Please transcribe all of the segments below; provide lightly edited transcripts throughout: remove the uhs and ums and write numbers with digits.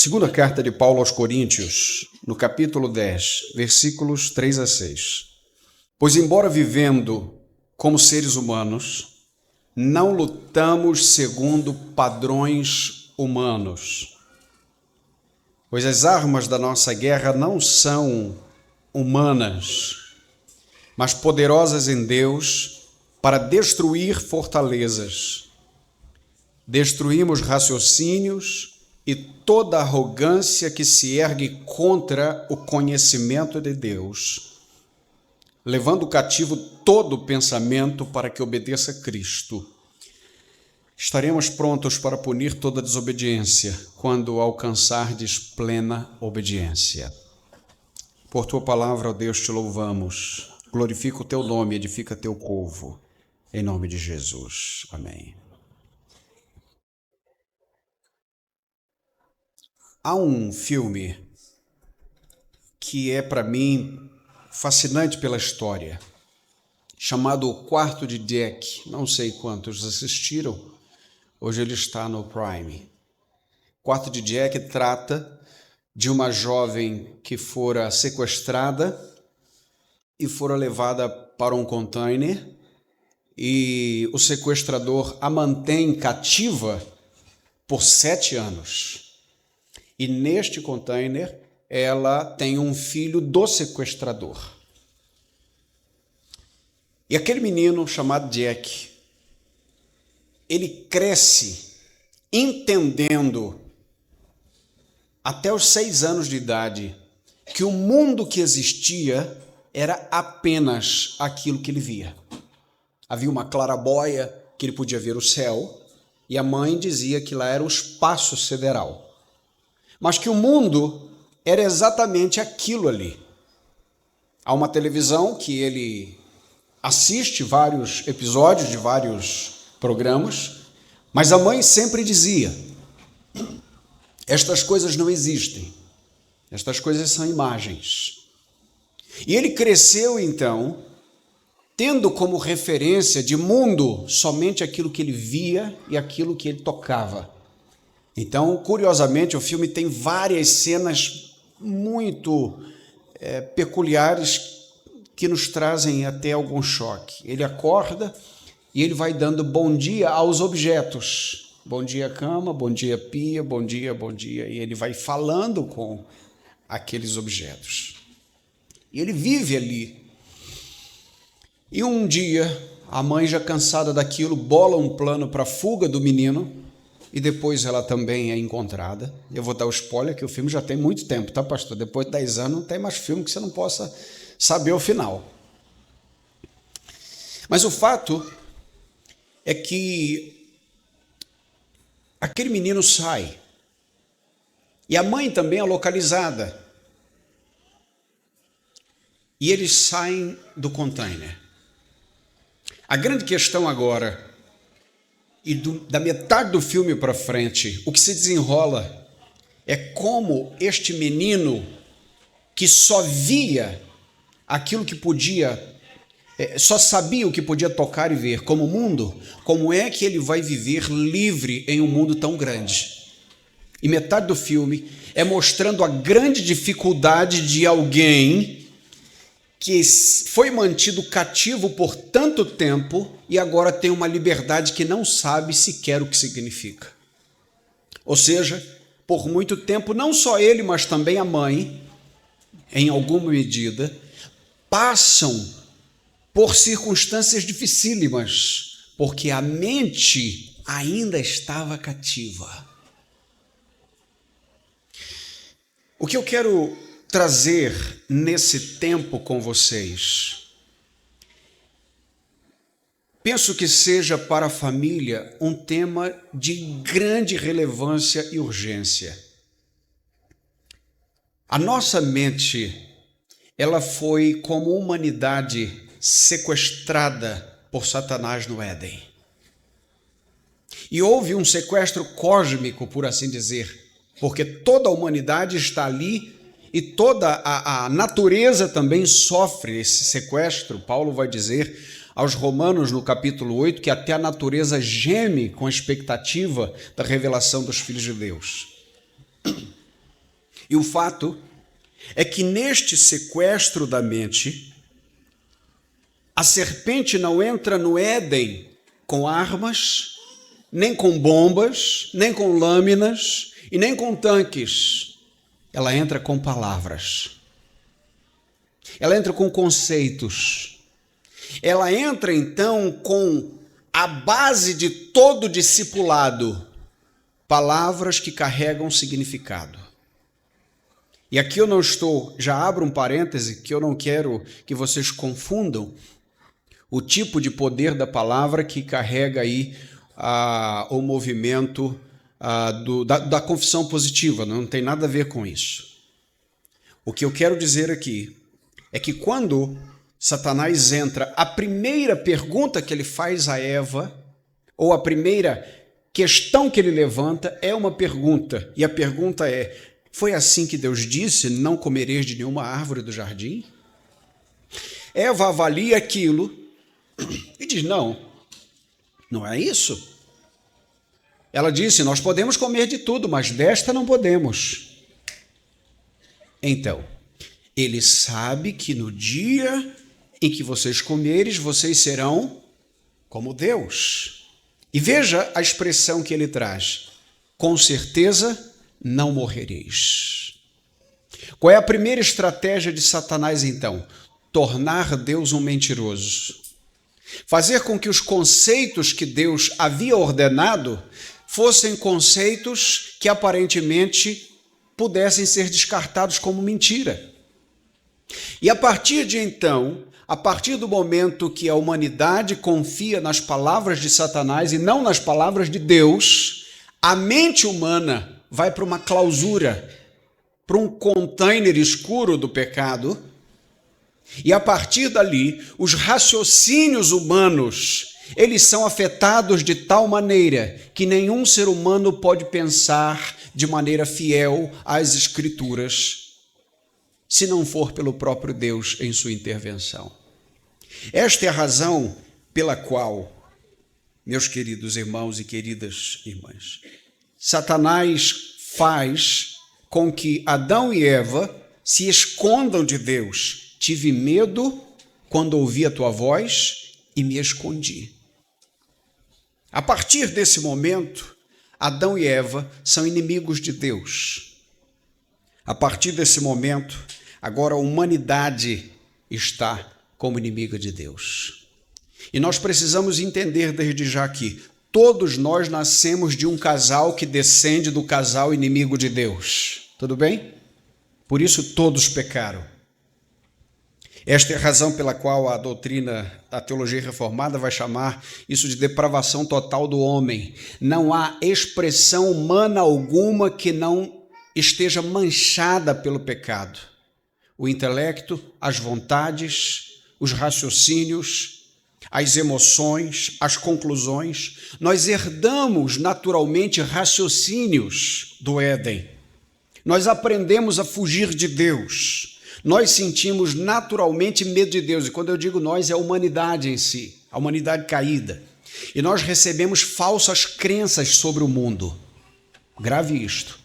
Segunda carta de Paulo aos Coríntios, no capítulo 10, versículos 3 a 6. Pois embora vivendo como seres humanos, não lutamos segundo padrões humanos, pois as armas da nossa guerra não são humanas, mas poderosas em Deus para destruir fortalezas. Destruímos raciocínios e toda arrogância que se ergue contra o conhecimento de Deus, levando cativo todo pensamento para que obedeça a Cristo. Estaremos prontos para punir toda desobediência quando alcançardes plena obediência. Por tua palavra, ó Deus, te louvamos. Glorifica o teu nome, edifica teu povo. Em nome de Jesus. Amém. Há um filme que é, para mim, fascinante pela história, chamado O Quarto de Jack. Não sei quantos assistiram, hoje ele está no Prime. O Quarto de Jack trata de uma jovem que fora sequestrada e fora levada para um container e o sequestrador a mantém cativa por 7 anos. E neste container, ela tem um filho do sequestrador. E aquele menino chamado Jack, ele cresce entendendo, até os 6 anos de idade, que o mundo que existia era apenas aquilo que ele via. Havia uma claraboia que ele podia ver o céu, e a mãe dizia que lá era o espaço sideral. Mas que o mundo era exatamente aquilo ali. Há uma televisão que ele assiste vários episódios de vários programas, mas a mãe sempre dizia: estas coisas não existem, estas coisas são imagens. E ele cresceu, então, tendo como referência de mundo somente aquilo que ele via e aquilo que ele tocava. Então, curiosamente, o filme tem várias cenas muito peculiares que nos trazem até algum choque. Ele acorda e ele vai dando bom dia aos objetos. Bom dia, cama, bom dia, pia, bom dia, bom dia. E ele vai falando com aqueles objetos. E ele vive ali. E um dia, a mãe, já cansada daquilo, bola um plano para a fuga do menino. E depois ela também é encontrada. Eu vou dar o spoiler que o filme já tem muito tempo, tá, pastor? Depois de 10 anos não tem mais filme que você não possa saber o final. Mas o fato é que aquele menino sai. E a mãe também é localizada. E eles saem do container. A grande questão agora, e da metade do filme para frente, o que se desenrola é como este menino, que só via aquilo que podia, só sabia o que podia tocar e ver como mundo, como é que ele vai viver livre em um mundo tão grande? E metade do filme é mostrando a grande dificuldade de alguém que foi mantido cativo por tanto tempo e agora tem uma liberdade que não sabe sequer o que significa. Ou seja, por muito tempo, não só ele, mas também a mãe, em alguma medida, passam por circunstâncias dificílimas, porque a mente ainda estava cativa. O que eu quero trazer nesse tempo com vocês, penso que seja para a família um tema de grande relevância e urgência. A nossa mente, ela foi como humanidade sequestrada por Satanás no Éden. E houve um sequestro cósmico, por assim dizer, porque toda a humanidade está ali e toda a natureza também sofre esse sequestro. Paulo vai dizer aos Romanos, no capítulo 8, que até a natureza geme com a expectativa da revelação dos filhos de Deus. E o fato é que neste sequestro da mente, a serpente não entra no Éden com armas, nem com bombas, nem com lâminas e nem com tanques. Ela entra com palavras. Ela entra com conceitos. Ela entra então com a base de todo discipulado, palavras que carregam significado. E aqui eu não estou, já abro um parêntese, que eu não quero que vocês confundam o tipo de poder da palavra que carrega aí o movimento da confissão positiva, não tem nada a ver com isso. O que eu quero dizer aqui é que quando Satanás entra, a primeira pergunta que ele faz a Eva, ou a primeira questão que ele levanta é uma pergunta, e a pergunta é: foi assim que Deus disse, não comereis de nenhuma árvore do jardim? Eva avalia aquilo e diz: não é isso. Ela disse: nós podemos comer de tudo, mas desta não podemos. Então, ele sabe que no dia em que vocês comeres, vocês serão como Deus. E veja a expressão que ele traz: com certeza não morrereis. Qual é a primeira estratégia de Satanás, então? Tornar Deus um mentiroso. Fazer com que os conceitos que Deus havia ordenado fossem conceitos que aparentemente pudessem ser descartados como mentira. E a partir de então, a partir do momento que a humanidade confia nas palavras de Satanás e não nas palavras de Deus, a mente humana vai para uma clausura, para um container escuro do pecado, e a partir dali, os raciocínios humanos, eles são afetados de tal maneira que nenhum ser humano pode pensar de maneira fiel às Escrituras, se não for pelo próprio Deus em sua intervenção. Esta é a razão pela qual, meus queridos irmãos e queridas irmãs, Satanás faz com que Adão e Eva se escondam de Deus. Tive medo quando ouvi a tua voz e me escondi. A partir desse momento, Adão e Eva são inimigos de Deus. A partir desse momento, agora a humanidade está como inimiga de Deus. E nós precisamos entender desde já que todos nós nascemos de um casal que descende do casal inimigo de Deus. Tudo bem? Por isso todos pecaram. Esta é a razão pela qual a doutrina da teologia reformada vai chamar isso de depravação total do homem. Não há expressão humana alguma que não esteja manchada pelo pecado. O intelecto, as vontades, os raciocínios, as emoções, as conclusões. Nós herdamos naturalmente raciocínios do Éden. Nós aprendemos a fugir de Deus. Nós sentimos naturalmente medo de Deus. E quando eu digo nós, é a humanidade em si, a humanidade caída. E nós recebemos falsas crenças sobre o mundo. Grave isto.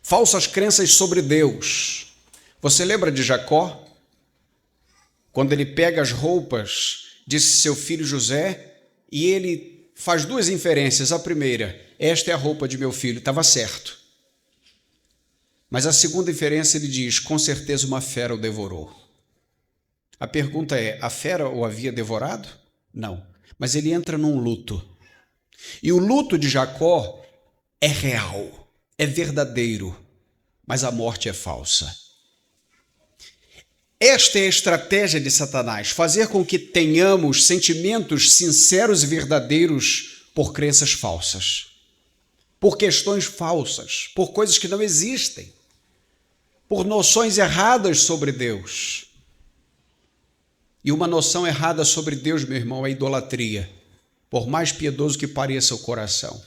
Falsas crenças sobre Deus. Você lembra de Jacó? Quando ele pega as roupas de seu filho José e ele faz duas inferências. A primeira: esta é a roupa de meu filho, estava certo. Mas a segunda inferência ele diz: com certeza uma fera o devorou. A pergunta é: a fera o havia devorado? Não, mas ele entra num luto. E o luto de Jacó é real, é verdadeiro, mas a morte é falsa. Esta é a estratégia de Satanás, fazer com que tenhamos sentimentos sinceros e verdadeiros por crenças falsas, por questões falsas, por coisas que não existem, por noções erradas sobre Deus. E uma noção errada sobre Deus, meu irmão, é idolatria, por mais piedoso que pareça o coração.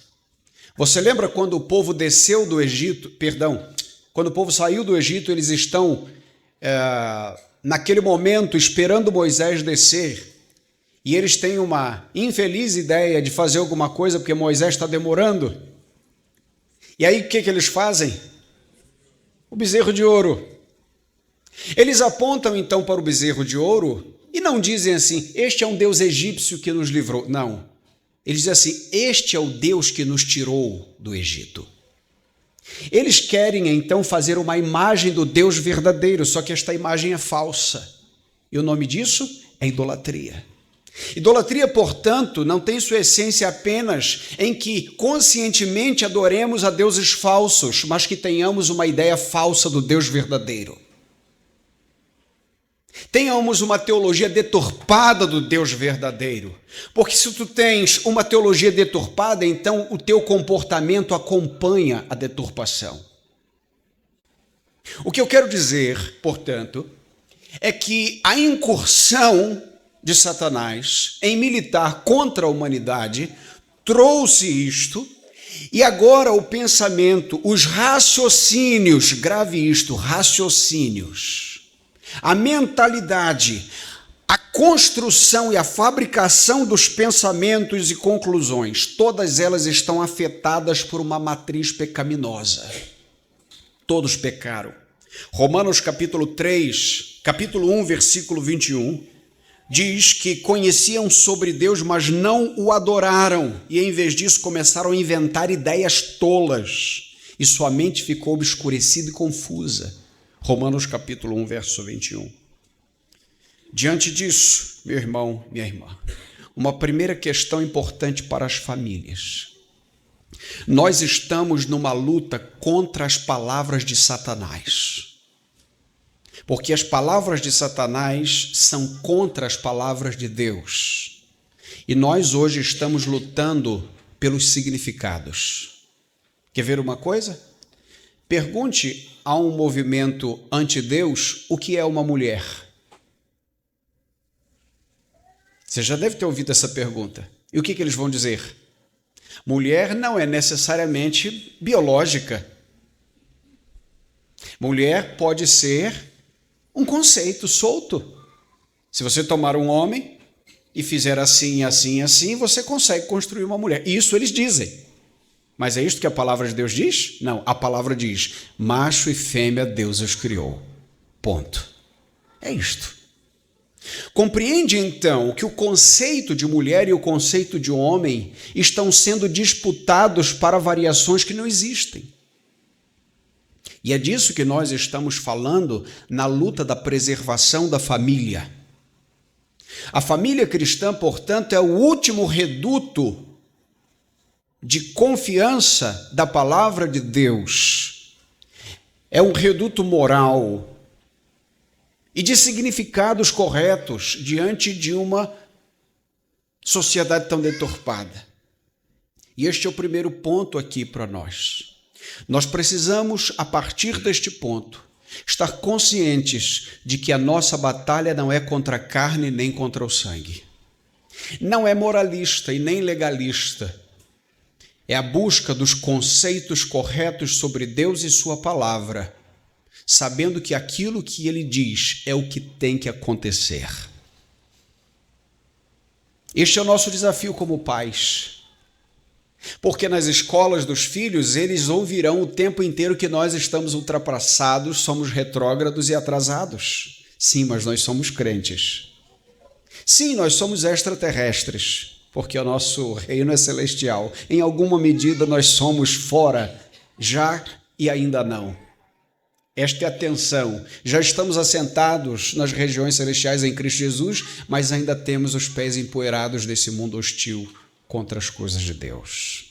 Você lembra quando o povo desceu do Egito, quando o povo saiu do Egito, eles estão naquele momento esperando Moisés descer, e eles têm uma infeliz ideia de fazer alguma coisa porque Moisés está demorando. E aí o que eles fazem? o bezerro de ouro. Eles apontam então para o bezerro de ouro e não dizem assim, este é um Deus egípcio que nos livrou. Não. Eles dizem assim, este é o Deus que nos tirou do Egito. Eles querem então fazer uma imagem do Deus verdadeiro, só que esta imagem é falsa. E o nome disso é idolatria. Idolatria, portanto, não tem sua essência apenas em que conscientemente adoremos a deuses falsos, mas que tenhamos uma ideia falsa do Deus verdadeiro. Tenhamos uma teologia deturpada do Deus verdadeiro. Porque se tu tens uma teologia deturpada, então o teu comportamento acompanha a deturpação. O que eu quero dizer, portanto, é que a incursão de Satanás em militar contra a humanidade trouxe isto, e agora o pensamento, os raciocínios, grave isto, raciocínios, a mentalidade, a construção e a fabricação dos pensamentos e conclusões, todas elas estão afetadas por uma matriz pecaminosa. Todos pecaram. Romanos capítulo 3, capítulo 1, versículo 21, diz que conheciam sobre Deus, mas não o adoraram, e em vez disso começaram a inventar ideias tolas, e sua mente ficou obscurecida e confusa. Romanos capítulo 1, verso 21. Diante disso, meu irmão, minha irmã, uma primeira questão importante para as famílias. Nós estamos numa luta contra as palavras de Satanás. Porque as palavras de Satanás são contra as palavras de Deus. E nós hoje estamos lutando pelos significados. Quer ver uma coisa? Pergunte a um movimento anti-Deus o que é uma mulher. Você já deve ter ouvido essa pergunta. E o que eles vão dizer? Mulher não é necessariamente biológica. Mulher pode ser um conceito solto. Se você tomar um homem e fizer assim, assim, assim, você consegue construir uma mulher. Isso eles dizem. Mas é isto que a palavra de Deus diz? Não, a palavra diz, macho e fêmea Deus os criou. Ponto. É isto. Compreende então que o conceito de mulher e o conceito de homem estão sendo disputados para variações que não existem. E é disso que nós estamos falando na luta da preservação da família. A família cristã, portanto, é o último reduto de confiança da palavra de Deus. É um reduto moral e de significados corretos diante de uma sociedade tão deturpada. E este é o primeiro ponto aqui para nós. Nós precisamos, a partir deste ponto, estar conscientes de que a nossa batalha não é contra a carne nem contra o sangue. Não é moralista e nem legalista. É a busca dos conceitos corretos sobre Deus e sua palavra, sabendo que aquilo que ele diz é o que tem que acontecer. Este é o nosso desafio como pais. Porque nas escolas dos filhos, eles ouvirão o tempo inteiro que nós estamos ultrapassados, somos retrógrados e atrasados. Sim, mas nós somos crentes. Sim, nós somos extraterrestres. Porque o nosso reino é celestial. Em alguma medida nós somos fora, já e ainda não. Esta é a tensão. Já estamos assentados nas regiões celestiais em Cristo Jesus, mas ainda temos os pés empoeirados desse mundo hostil contra as coisas de Deus.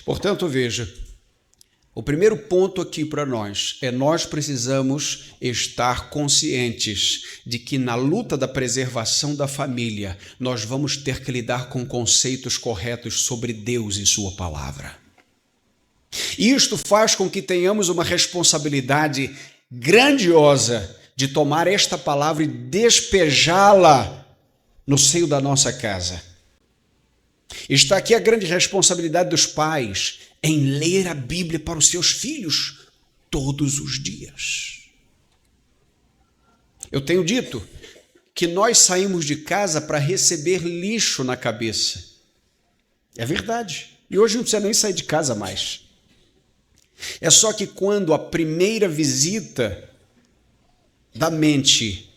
Portanto, veja, o primeiro ponto aqui para nós é nós precisamos estar conscientes de que na luta da preservação da família, nós vamos ter que lidar com conceitos corretos sobre Deus e sua palavra. E isto faz com que tenhamos uma responsabilidade grandiosa de tomar esta palavra e despejá-la no seio da nossa casa. Está aqui a grande responsabilidade dos pais em ler a Bíblia para os seus filhos todos os dias. Eu tenho dito que nós saímos de casa para receber lixo na cabeça. É verdade. E hoje não precisa nem sair de casa mais. É só que quando a primeira visita da mente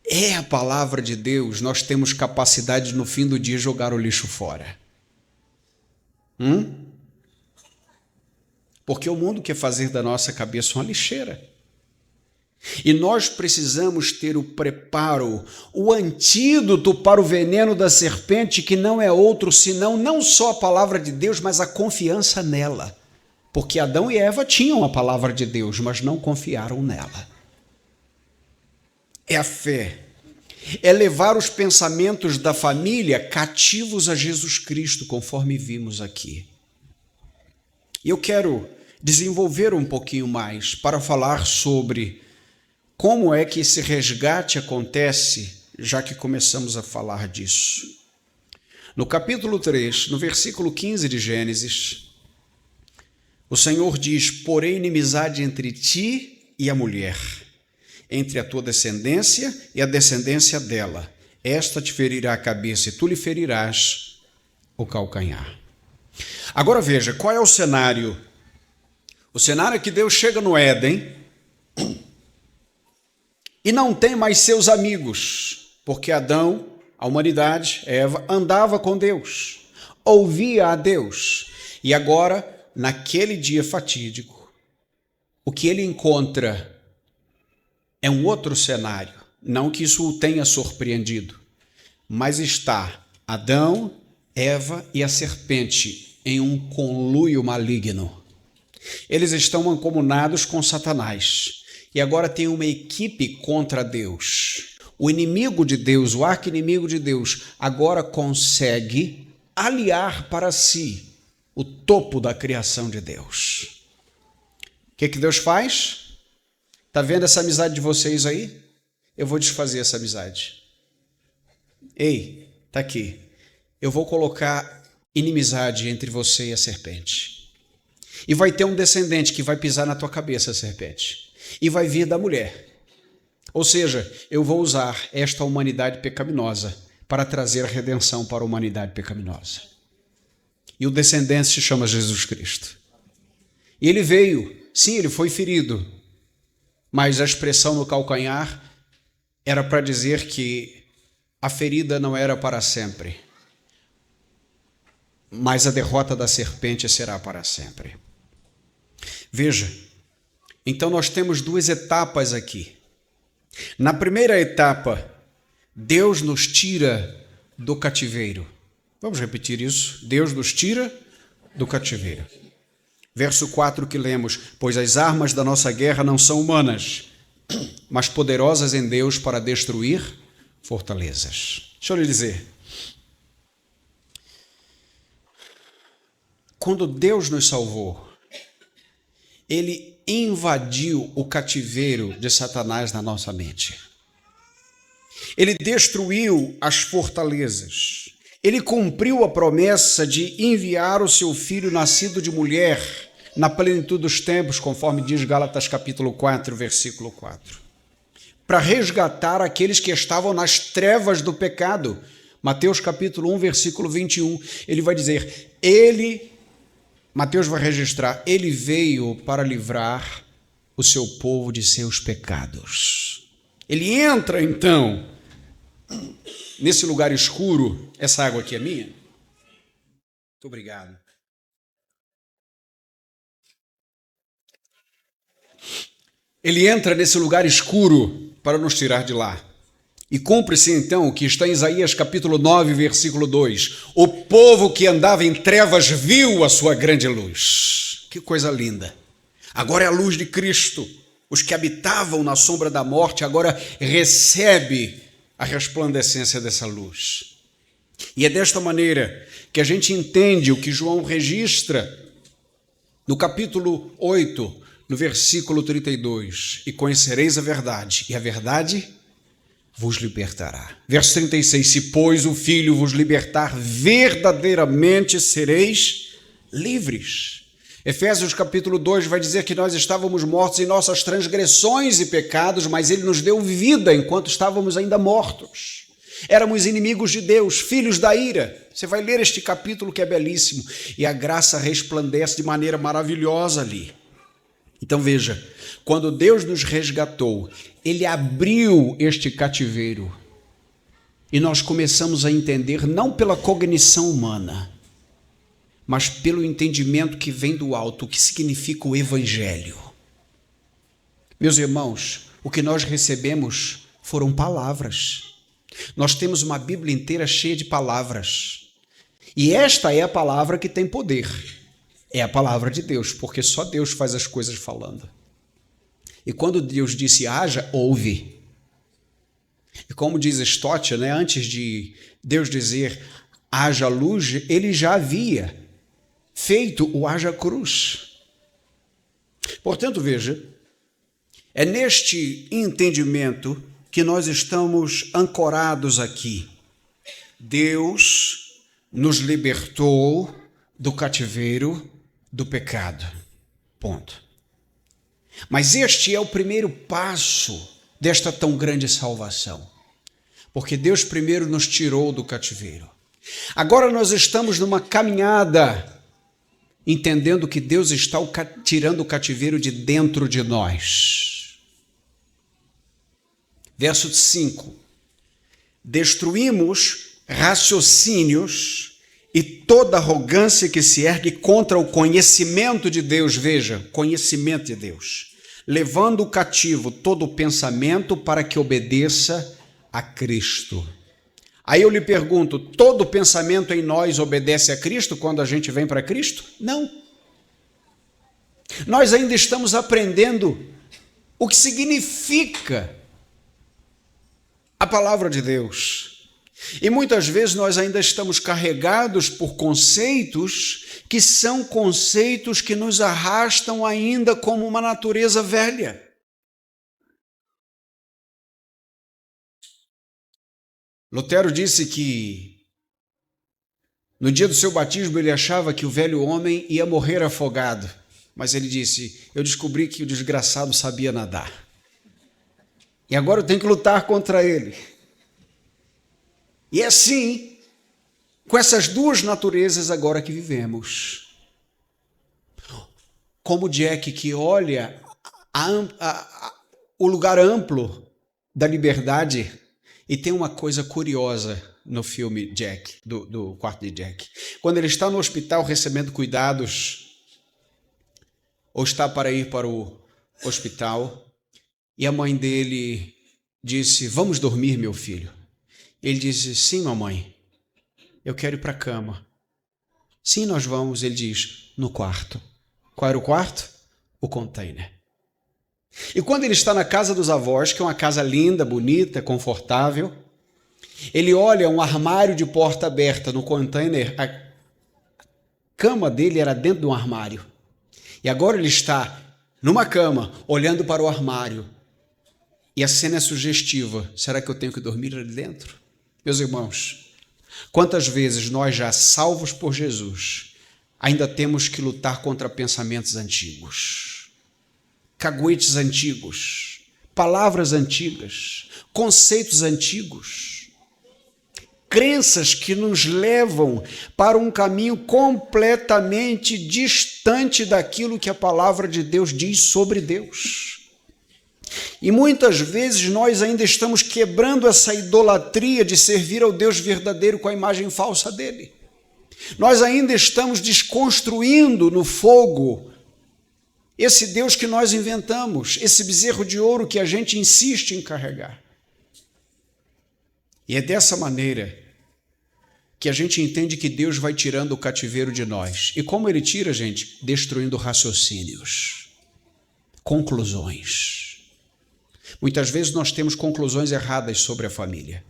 é a palavra de Deus, nós temos capacidade de, no fim do dia, jogar o lixo fora. Porque o mundo quer fazer da nossa cabeça uma lixeira. E nós precisamos ter o preparo, o antídoto para o veneno da serpente, que não é outro senão não só a palavra de Deus, mas a confiança nela. Porque Adão e Eva tinham a palavra de Deus, mas não confiaram nela. É a fé. É levar os pensamentos da família cativos a Jesus Cristo, conforme vimos aqui. E eu quero desenvolver um pouquinho mais para falar sobre como é que esse resgate acontece, já que começamos a falar disso. No capítulo 3, no versículo 15 de Gênesis, o Senhor diz: porém inimizade entre ti e a mulher, entre a tua descendência e a descendência dela. Esta te ferirá a cabeça e tu lhe ferirás o calcanhar. Agora veja, qual é o cenário? O cenário é que Deus chega no Éden e não tem mais seus amigos, porque Adão, a humanidade, Eva, andava com Deus, ouvia a Deus. E agora, naquele dia fatídico, o que ele encontra é um outro cenário. Não que isso o tenha surpreendido, mas está Adão, Eva e a serpente em um conluio maligno. Eles estão mancomunados com Satanás. E agora tem uma equipe contra Deus. O inimigo de Deus, o arqui-inimigo de Deus, agora consegue aliar para si o topo da criação de Deus. O que Deus faz? Está vendo essa amizade de vocês aí? Eu vou desfazer essa amizade. Ei, está aqui. Eu vou colocar inimizade entre você e a serpente. E vai ter um descendente que vai pisar na tua cabeça, serpente. E vai vir da mulher. Ou seja, eu vou usar esta humanidade pecaminosa para trazer redenção para a humanidade pecaminosa. E o descendente se chama Jesus Cristo. E ele veio, sim, ele foi ferido, mas a expressão no calcanhar era para dizer que a ferida não era para sempre, mas a derrota da serpente será para sempre. Veja, então nós temos duas etapas aqui. Na primeira etapa, Deus nos tira do cativeiro. Vamos repetir isso? Deus nos tira do cativeiro. Verso 4 que lemos: pois as armas da nossa guerra não são humanas, mas poderosas em Deus para destruir fortalezas. Deixa eu lhe dizer. Quando Deus nos salvou, Ele invadiu o cativeiro de Satanás na nossa mente. Ele destruiu as fortalezas. Ele cumpriu a promessa de enviar o seu filho nascido de mulher na plenitude dos tempos, conforme diz Gálatas capítulo 4, versículo 4. Para resgatar aqueles que estavam nas trevas do pecado. Mateus capítulo 1, versículo 21, ele vai dizer, Mateus vai registrar, ele veio para livrar o seu povo de seus pecados. Ele entra, então, nesse lugar escuro. Essa água aqui é minha? Muito obrigado. Ele entra nesse lugar escuro para nos tirar de lá. E cumpre-se então o que está em Isaías capítulo 9, versículo 2. O povo que andava em trevas viu a sua grande luz. Que coisa linda. Agora é a luz de Cristo. Os que habitavam na sombra da morte agora recebem a resplandecência dessa luz. E é desta maneira que a gente entende o que João registra no capítulo 8, no versículo 32. E conhecereis a verdade, e a verdade vos libertará. Verso 36, se pois o Filho vos libertar, verdadeiramente sereis livres. Efésios capítulo 2 vai dizer que nós estávamos mortos em nossas transgressões e pecados, mas Ele nos deu vida enquanto estávamos ainda mortos. Éramos inimigos de Deus, filhos da ira. Você vai ler este capítulo que é belíssimo. E a graça resplandece de maneira maravilhosa ali. Então veja, quando Deus nos resgatou, Ele abriu este cativeiro. E nós começamos a entender, não pela cognição humana, mas pelo entendimento que vem do alto, o que significa o Evangelho. Meus irmãos, o que nós recebemos foram palavras. Nós temos uma Bíblia inteira cheia de palavras. E esta é a palavra que tem poder. É a palavra de Deus, porque só Deus faz as coisas falando. E quando Deus disse haja, houve. E como diz Stott, antes de Deus dizer haja luz, ele já havia feito o haja cruz. Portanto, veja, é neste entendimento que nós estamos ancorados aqui. Deus nos libertou do cativeiro do pecado. Ponto. Mas este é o primeiro passo desta tão grande salvação. Porque Deus primeiro nos tirou do cativeiro. Agora nós estamos numa caminhada, entendendo que Deus está tirando o cativeiro de dentro de nós. Verso 5. Destruímos raciocínios e toda arrogância que se ergue contra o conhecimento de Deus. Veja, conhecimento de Deus. Levando cativo todo o pensamento para que obedeça a Cristo. Aí eu lhe pergunto, todo pensamento em nós obedece a Cristo quando a gente vem para Cristo? Não. Nós ainda estamos aprendendo o que significa a palavra de Deus. E muitas vezes nós ainda estamos carregados por conceitos que são conceitos que nos arrastam ainda como uma natureza velha. Lutero disse que no dia do seu batismo ele achava que o velho homem ia morrer afogado, mas ele disse, eu descobri que o desgraçado sabia nadar. E agora eu tenho que lutar contra ele. E é assim, com essas duas naturezas agora que vivemos. Como Jack que olha o lugar amplo da liberdade. E tem uma coisa curiosa no filme Jack, do quarto de Jack. Quando ele está no hospital recebendo cuidados, ou está para ir para o hospital, e a mãe dele disse, vamos dormir, meu filho. Ele disse, sim, mamãe, eu quero ir para a cama. Sim, nós vamos, ele diz, no quarto. Qual era o quarto? O container. E quando ele está na casa dos avós, que é uma casa linda, bonita, confortável, ele olha um armário de porta aberta no container, a cama dele era dentro de um armário. E agora ele está numa cama, olhando para o armário. E a cena é sugestiva. Será que eu tenho que dormir ali dentro? Meus irmãos, quantas vezes nós já salvos por Jesus, ainda temos que lutar contra pensamentos antigos, caguetes antigos, palavras antigas, conceitos antigos, crenças que nos levam para um caminho completamente distante daquilo que a palavra de Deus diz sobre Deus. E muitas vezes nós ainda estamos quebrando essa idolatria de servir ao Deus verdadeiro com a imagem falsa dele. Nós ainda estamos desconstruindo no fogo esse Deus que nós inventamos, esse bezerro de ouro que a gente insiste em carregar. E é dessa maneira que a gente entende que Deus vai tirando o cativeiro de nós. E como ele tira, gente? Destruindo raciocínios, conclusões. Muitas vezes nós temos conclusões erradas sobre a família.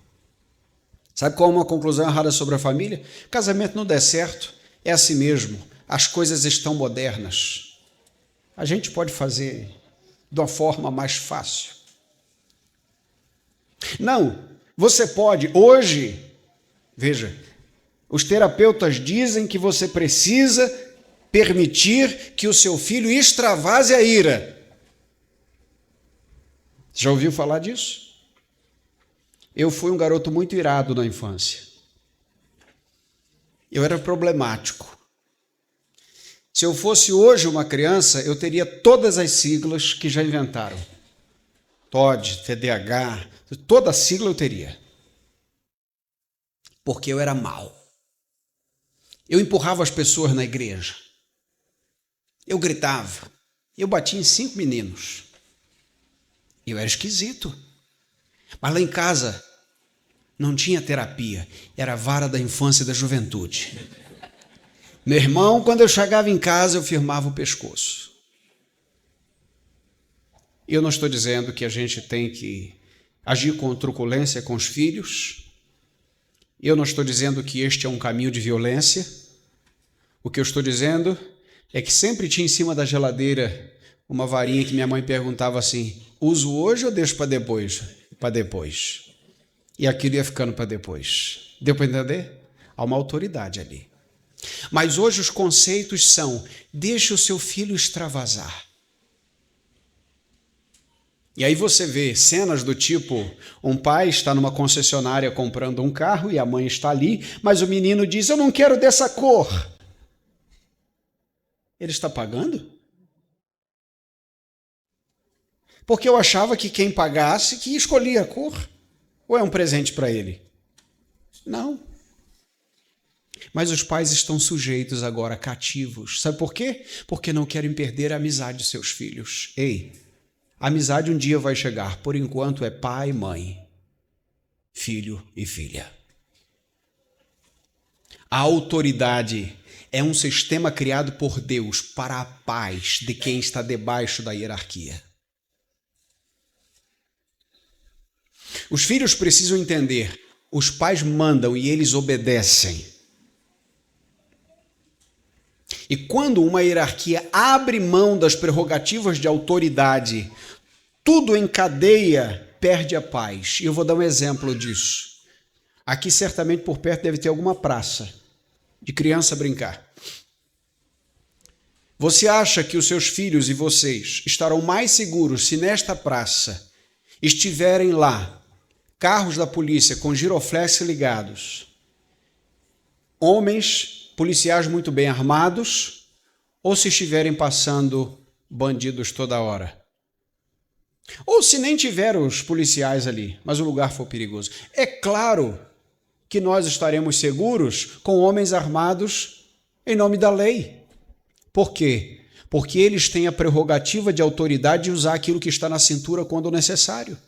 Sabe qual é uma conclusão errada sobre a família? Casamento não der certo, é assim mesmo, as coisas estão modernas. A gente pode fazer de uma forma mais fácil. Não, você pode, hoje, veja, os terapeutas dizem que você precisa permitir que o seu filho extravase a ira. Já ouviu falar disso? Eu fui um garoto muito irado na infância. Eu era problemático. Se eu fosse hoje uma criança, eu teria todas as siglas que já inventaram. TOD, TDAH, toda a sigla eu teria. Porque eu era mau. Eu empurrava as pessoas na igreja. Eu gritava. Eu batia em 5 meninos. Eu era esquisito. Mas lá em casa não tinha terapia. Era a vara da infância e da juventude. Meu irmão, quando eu chegava em casa, eu firmava o pescoço. Eu não estou dizendo que a gente tem que agir com truculência com os filhos. Eu não estou dizendo que este é um caminho de violência. O que eu estou dizendo é que sempre tinha em cima da geladeira uma varinha que minha mãe perguntava assim: uso hoje ou deixo para depois? Para depois. E aquilo ia ficando para depois. Deu para entender? Há uma autoridade ali. Mas hoje os conceitos são: deixe o seu filho extravasar. E aí você vê cenas do tipo, um pai está numa concessionária comprando um carro e a mãe está ali, mas o menino diz: eu não quero dessa cor. Ele está pagando? Porque eu achava que quem pagasse que escolhia a cor. Ou é um presente para ele? Não. Mas os pais estão sujeitos agora, cativos. Sabe por quê? Porque não querem perder a amizade de seus filhos. Ei, a amizade um dia vai chegar. Por enquanto é pai, mãe, filho e filha. A autoridade é um sistema criado por Deus para a paz de quem está debaixo da hierarquia. Os filhos precisam entender: os pais mandam e eles obedecem. E quando uma hierarquia abre mão das prerrogativas de autoridade, tudo em cadeia perde a paz. E eu vou dar um exemplo disso. Aqui certamente por perto deve ter alguma praça de criança brincar. Você acha que os seus filhos e vocês estarão mais seguros se nesta praça estiverem lá carros da polícia com giroflex ligados, homens policiais muito bem armados, ou se estiverem passando bandidos toda hora? Ou se nem tiver os policiais ali, mas o lugar for perigoso. É claro que nós estaremos seguros com homens armados em nome da lei. Por quê? Porque eles têm a prerrogativa de autoridade de usar aquilo que está na cintura quando necessário.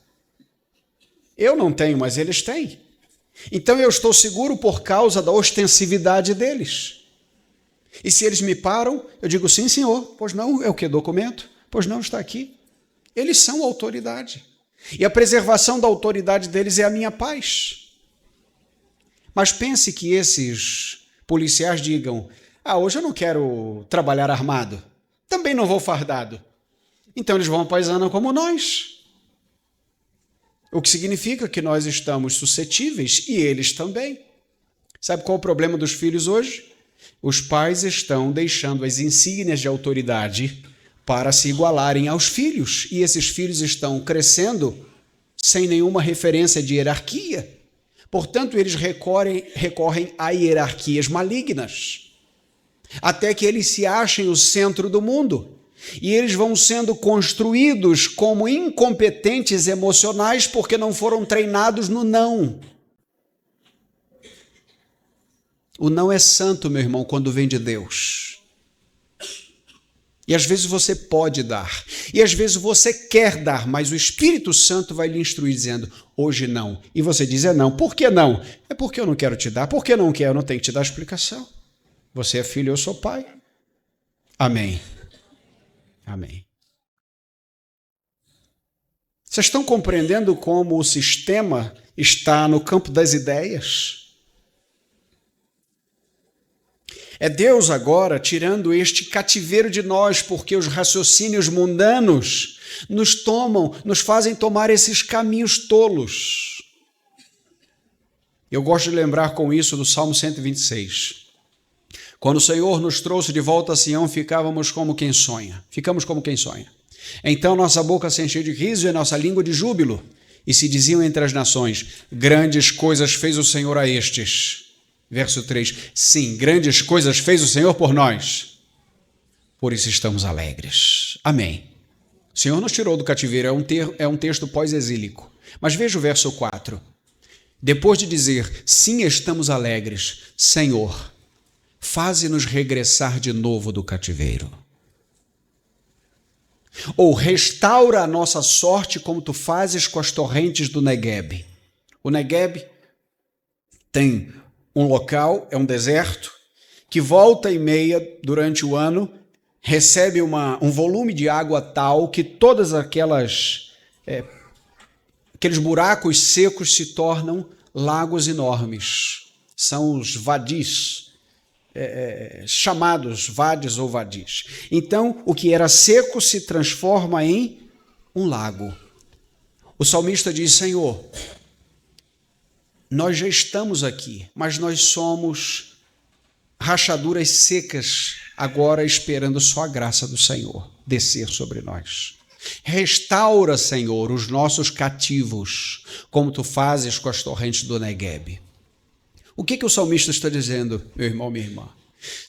Eu não tenho, mas eles têm. Então eu estou seguro por causa da ostensividade deles. E se eles me param, eu digo: sim, senhor. Pois não, é o que? Documento? Pois não, está aqui. Eles são autoridade. E a preservação da autoridade deles é a minha paz. Mas pense que esses policiais digam: hoje eu não quero trabalhar armado. Também não vou fardado. Então eles vão paisana como nós. O que significa que nós estamos suscetíveis e eles também. Sabe qual é o problema dos filhos hoje? Os pais estão deixando as insígnias de autoridade para se igualarem aos filhos. E esses filhos estão crescendo sem nenhuma referência de hierarquia. Portanto, eles recorrem a hierarquias malignas, até que eles se achem o centro do mundo. E eles vão sendo construídos como incompetentes emocionais porque não foram treinados no não. O não é santo, meu irmão, quando vem de Deus. E às vezes você pode dar, e às vezes você quer dar, mas o Espírito Santo vai lhe instruir dizendo: hoje não. E você diz: é não. Por que não? É porque eu não quero te dar. Por que não quero? Eu não tenho que te dar explicação. Você é filho, eu sou pai. Amém. Amém. Vocês estão compreendendo como o sistema está no campo das ideias? É Deus agora tirando este cativeiro de nós, porque os raciocínios mundanos nos fazem tomar esses caminhos tolos. Eu gosto de lembrar com isso do Salmo 126. Quando o Senhor nos trouxe de volta a Sião, ficamos como quem sonha. Então nossa boca se encheu de riso e nossa língua de júbilo. E se diziam entre as nações: grandes coisas fez o Senhor a estes. Verso 3: sim, grandes coisas fez o Senhor por nós, por isso estamos alegres. Amém. O Senhor nos tirou do cativeiro, é um texto pós-exílico. Mas veja o verso 4. Depois de dizer: sim, estamos alegres, Senhor, faze-nos regressar de novo do cativeiro. Ou restaura a nossa sorte como tu fazes com as torrentes do Negueb. O Negueb tem um local, é um deserto, que volta e meia durante o ano recebe um volume de água tal que todas aqueles buracos secos se tornam lagos enormes. São os vadis, chamados vades ou vadis. Então, o que era seco se transforma em um lago. O salmista diz: Senhor, nós já estamos aqui, mas nós somos rachaduras secas, agora esperando só a graça do Senhor descer sobre nós. Restaura, Senhor, os nossos cativos, como tu fazes com as torrentes do Negueb. O que o salmista está dizendo, meu irmão, minha irmã?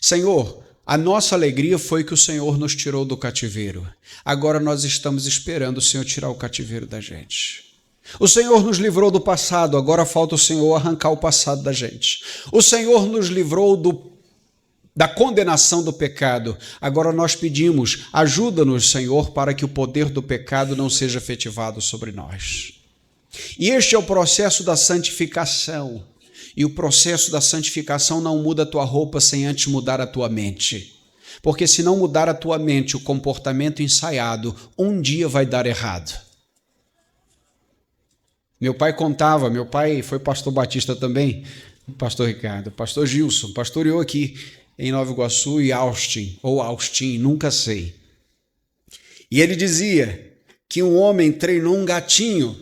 Senhor, a nossa alegria foi que o Senhor nos tirou do cativeiro. Agora nós estamos esperando o Senhor tirar o cativeiro da gente. O Senhor nos livrou do passado, agora falta o Senhor arrancar o passado da gente. O Senhor nos livrou da condenação do pecado. Agora nós pedimos: ajuda-nos, Senhor, para que o poder do pecado não seja efetivado sobre nós. E este é o processo da santificação. E o processo da santificação não muda a tua roupa sem antes mudar a tua mente. Porque se não mudar a tua mente, o comportamento ensaiado, um dia vai dar errado. Meu pai foi pastor batista também, pastor Ricardo, pastor Gilson, pastoreou aqui em Nova Iguaçu e Austin, nunca sei. E ele dizia que um homem treinou um gatinho,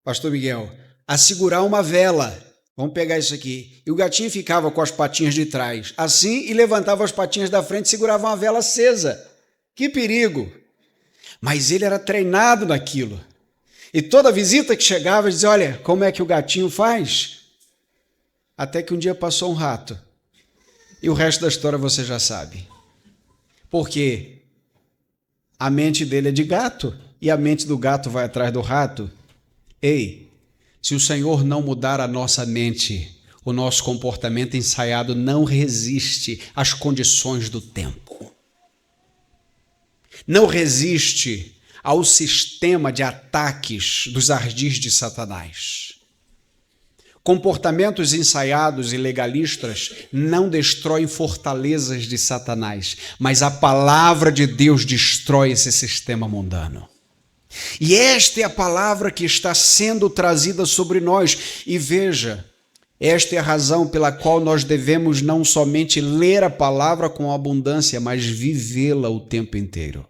pastor Miguel, a segurar uma vela. Vamos pegar isso aqui. E o gatinho ficava com as patinhas de trás, assim, e levantava as patinhas da frente e segurava uma vela acesa. Que perigo! Mas ele era treinado naquilo. E toda visita que chegava, ele dizia: olha, como é que o gatinho faz? Até que um dia passou um rato. E o resto da história você já sabe. Porque a mente dele é de gato e a mente do gato vai atrás do rato. Ei, se o Senhor não mudar a nossa mente, o nosso comportamento ensaiado não resiste às condições do tempo. Não resiste ao sistema de ataques dos ardis de Satanás. Comportamentos ensaiados e legalistas não destroem fortalezas de Satanás, mas a palavra de Deus destrói esse sistema mundano. E esta é a palavra que está sendo trazida sobre nós. E veja, esta é a razão pela qual nós devemos não somente ler a palavra com abundância, mas vivê-la o tempo inteiro.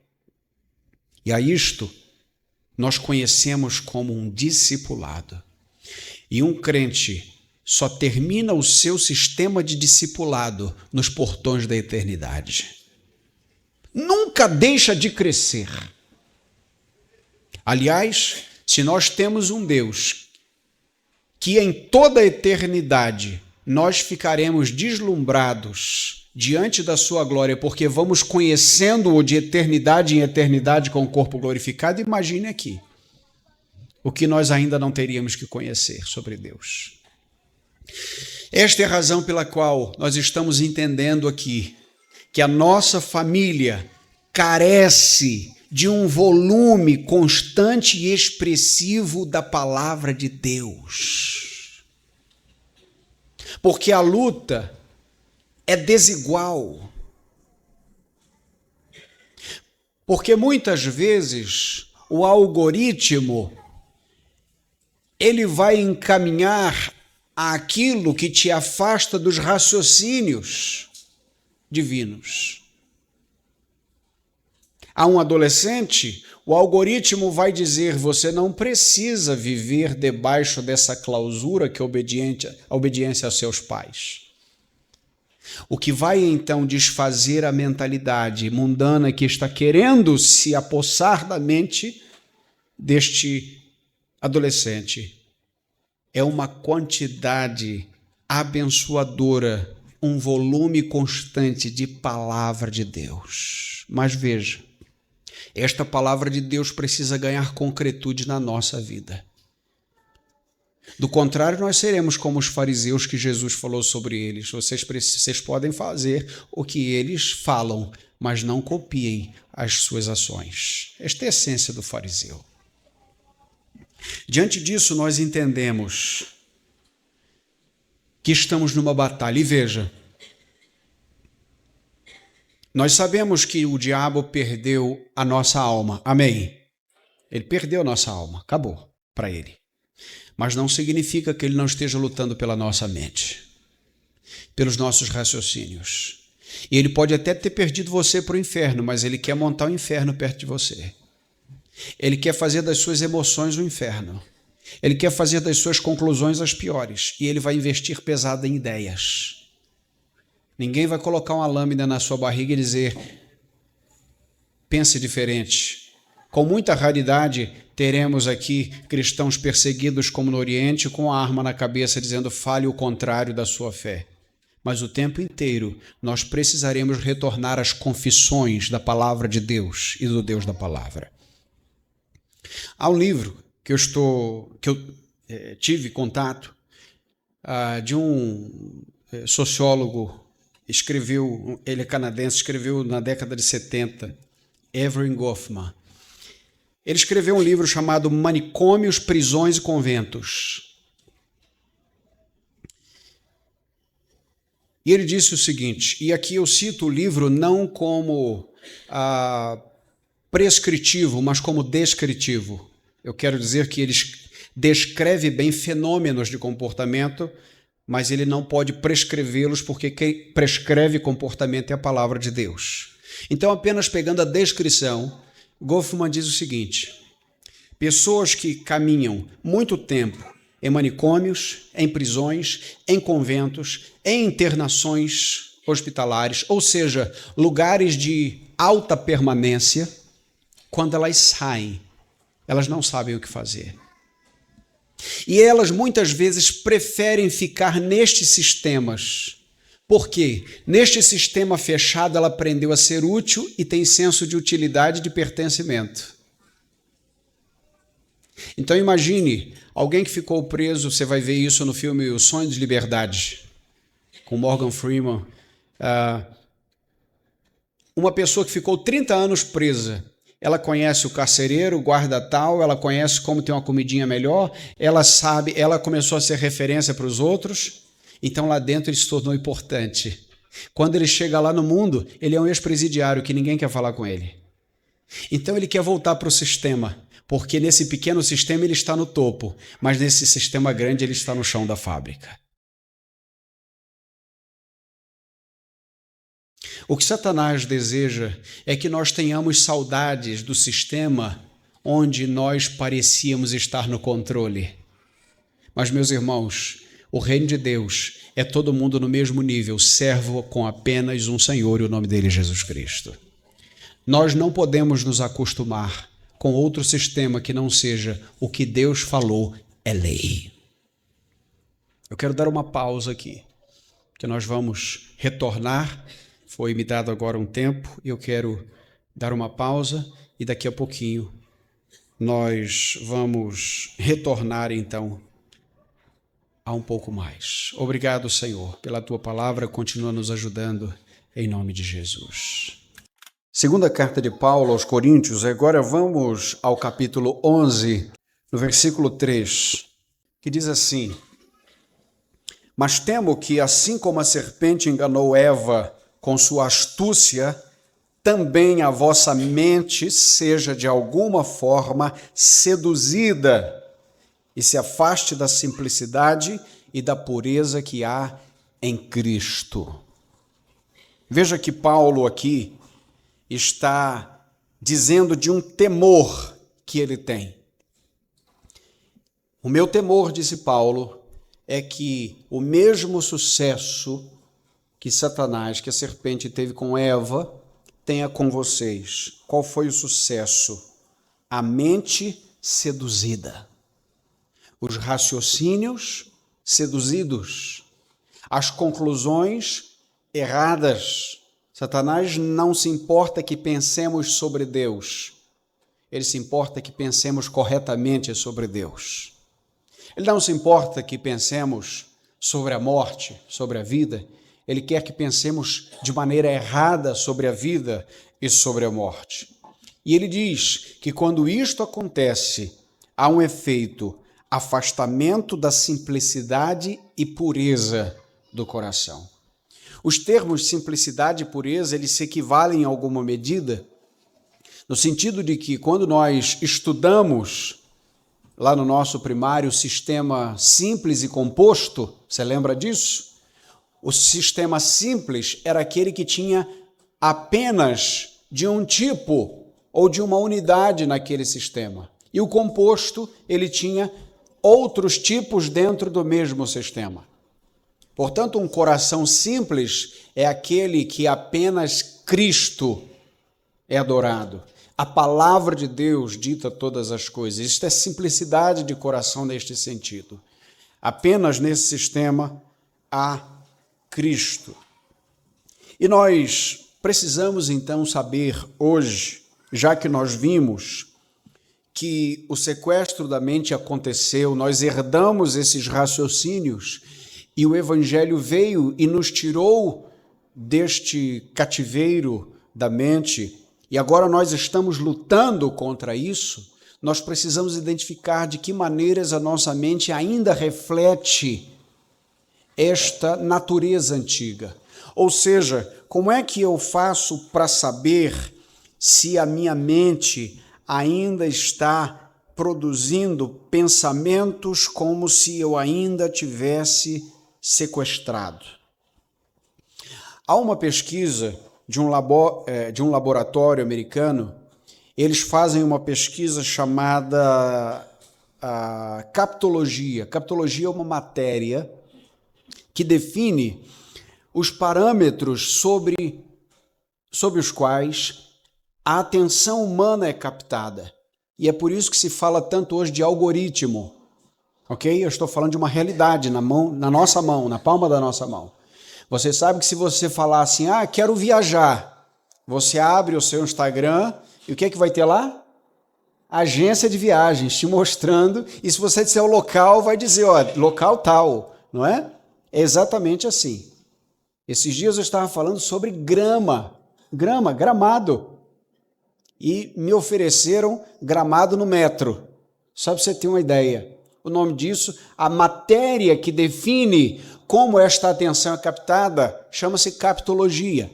E a isto nós conhecemos como um discipulado. E um crente só termina o seu sistema de discipulado nos portões da eternidade. Nunca deixa de crescer. Aliás, se nós temos um Deus que em toda a eternidade nós ficaremos deslumbrados diante da sua glória, porque vamos conhecendo-o de eternidade em eternidade com o corpo glorificado, imagine aqui o que nós ainda não teríamos que conhecer sobre Deus. Esta é a razão pela qual nós estamos entendendo aqui que a nossa família carece de um volume constante e expressivo da palavra de Deus. Porque a luta é desigual. Porque muitas vezes o algoritmo ele vai encaminhar aquilo que te afasta dos raciocínios divinos. A um adolescente, o algoritmo vai dizer: você não precisa viver debaixo dessa clausura que é a obediência aos seus pais. O que vai então desfazer a mentalidade mundana que está querendo se apossar da mente deste adolescente, é uma quantidade abençoadora, um volume constante de palavra de Deus. Mas veja, esta palavra de Deus precisa ganhar concretude na nossa vida. Do contrário, nós seremos como os fariseus que Jesus falou sobre eles. Vocês podem fazer o que eles falam, mas não copiem as suas ações. Esta é a essência do fariseu. Diante disso, nós entendemos que estamos numa batalha. E veja, nós sabemos que o diabo perdeu a nossa alma. Amém? Ele perdeu a nossa alma. Acabou para ele. Mas não significa que ele não esteja lutando pela nossa mente, pelos nossos raciocínios. E ele pode até ter perdido você para o inferno, mas ele quer montar o inferno perto de você. Ele quer fazer das suas emoções o inferno. Ele quer fazer das suas conclusões as piores. E ele vai investir pesado em ideias. Ninguém vai colocar uma lâmina na sua barriga e dizer: pense diferente. Com muita raridade, teremos aqui cristãos perseguidos como no Oriente, com a arma na cabeça, dizendo: fale o contrário da sua fé. Mas o tempo inteiro nós precisaremos retornar às confissões da palavra de Deus e do Deus da palavra. Há um livro que eu tive contato de um sociólogo, ele é canadense, escreveu na década de 70, Erving Goffman. Ele escreveu um livro chamado Manicômios, Prisões e Conventos. E ele disse o seguinte, e aqui eu cito o livro não como prescritivo, mas como descritivo. Eu quero dizer que ele descreve bem fenômenos de comportamento, mas ele não pode prescrevê-los, porque quem prescreve comportamento é a palavra de Deus. Então, apenas pegando a descrição, Goffman diz o seguinte: pessoas que caminham muito tempo em manicômios, em prisões, em conventos, em internações hospitalares, ou seja, lugares de alta permanência, quando elas saem, elas não sabem o que fazer. E elas muitas vezes preferem ficar nestes sistemas. Por quê? Neste sistema fechado ela aprendeu a ser útil e tem senso de utilidade e de pertencimento. Então imagine alguém que ficou preso, você vai ver isso no filme O Sonho de Liberdade, com Morgan Freeman. Uma pessoa que ficou 30 anos presa, ela conhece o carcereiro, o guarda tal, ela conhece como ter uma comidinha melhor, ela sabe, ela começou a ser referência para os outros, então lá dentro ele se tornou importante. Quando ele chega lá no mundo, ele é um ex-presidiário que ninguém quer falar com ele. Então ele quer voltar para o sistema, porque nesse pequeno sistema ele está no topo, mas nesse sistema grande ele está no chão da fábrica. O que Satanás deseja é que nós tenhamos saudades do sistema onde nós parecíamos estar no controle. Mas, meus irmãos, o reino de Deus é todo mundo no mesmo nível, servo com apenas um Senhor e o nome dele é Jesus Cristo. Nós não podemos nos acostumar com outro sistema que não seja o que Deus falou é lei. Eu quero dar uma pausa aqui, que nós vamos retornar. Foi me dado agora um tempo e eu quero dar uma pausa e daqui a pouquinho nós vamos retornar então a um pouco mais. Obrigado, Senhor, pela Tua palavra, continua nos ajudando em nome de Jesus. Segunda carta de Paulo aos Coríntios, agora vamos ao capítulo 11, no versículo 3, que diz assim: mas temo que assim como a serpente enganou Eva com sua astúcia, também a vossa mente seja de alguma forma seduzida e se afaste da simplicidade e da pureza que há em Cristo. Veja que Paulo aqui está dizendo de um temor que ele tem. O meu temor, disse Paulo, é que o mesmo sucesso que Satanás, que a serpente teve com Eva, tenha com vocês. Qual foi o sucesso? A mente seduzida. os raciocínios seduzidos, as conclusões erradas. Satanás não se importa que pensemos sobre Deus, ele se importa que pensemos corretamente sobre Deus. Ele não se importa que pensemos sobre a morte, sobre a vida, ele quer que pensemos de maneira errada sobre a vida e sobre a morte. E ele diz que quando isto acontece, há um efeito afastamento da simplicidade e pureza do coração. Os termos simplicidade e pureza, eles se equivalem em alguma medida, no sentido de que quando nós estudamos lá no nosso primário o sistema simples e composto, você lembra disso? O sistema simples era aquele que tinha apenas de um tipo ou de uma unidade naquele sistema. E o composto, ele tinha outros tipos dentro do mesmo sistema. Portanto, um coração simples é aquele que apenas Cristo é adorado. A palavra de Deus dita todas as coisas. Isto é simplicidade de coração neste sentido. Apenas nesse sistema há Cristo. E nós precisamos então saber hoje, já que nós vimos que o sequestro da mente aconteceu, nós herdamos esses raciocínios e o Evangelho veio e nos tirou deste cativeiro da mente e agora nós estamos lutando contra isso, nós precisamos identificar de que maneiras a nossa mente ainda reflete esta natureza antiga. Ou seja, como é que eu faço para saber se a minha mente ainda está produzindo pensamentos como se eu ainda tivesse sequestrado? Há uma pesquisa de um laboratório americano, eles fazem uma pesquisa chamada captologia. Captologia é uma matéria que define os parâmetros sobre os quais a atenção humana é captada. E é por isso que se fala tanto hoje de algoritmo. Ok? Eu estou falando de uma realidade na nossa mão, na palma da nossa mão. Você sabe que se você falar assim, quero viajar, você abre o seu Instagram e o que é que vai ter lá? Agência de viagens te mostrando, e se você disser o local, vai dizer, local tal, não é? É exatamente assim. Esses dias eu estava falando sobre gramado. E me ofereceram gramado no metro. Só para você ter uma ideia. O nome disso, a matéria que define como esta atenção é captada, chama-se captologia.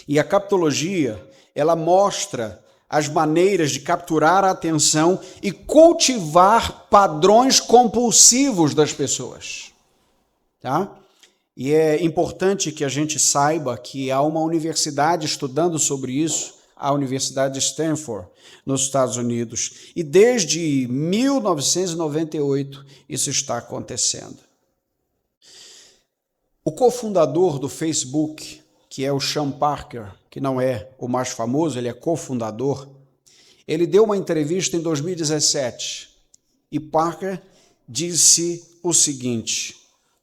E a captologia, ela mostra as maneiras de capturar a atenção e cultivar padrões compulsivos das pessoas. Tá? E é importante que a gente saiba que há uma universidade estudando sobre isso, a Universidade de Stanford, nos Estados Unidos. E desde 1998 isso está acontecendo. O cofundador do Facebook, que é o Sean Parker, que não é o mais famoso, ele é cofundador, ele deu uma entrevista em 2017 e Parker disse o seguinte: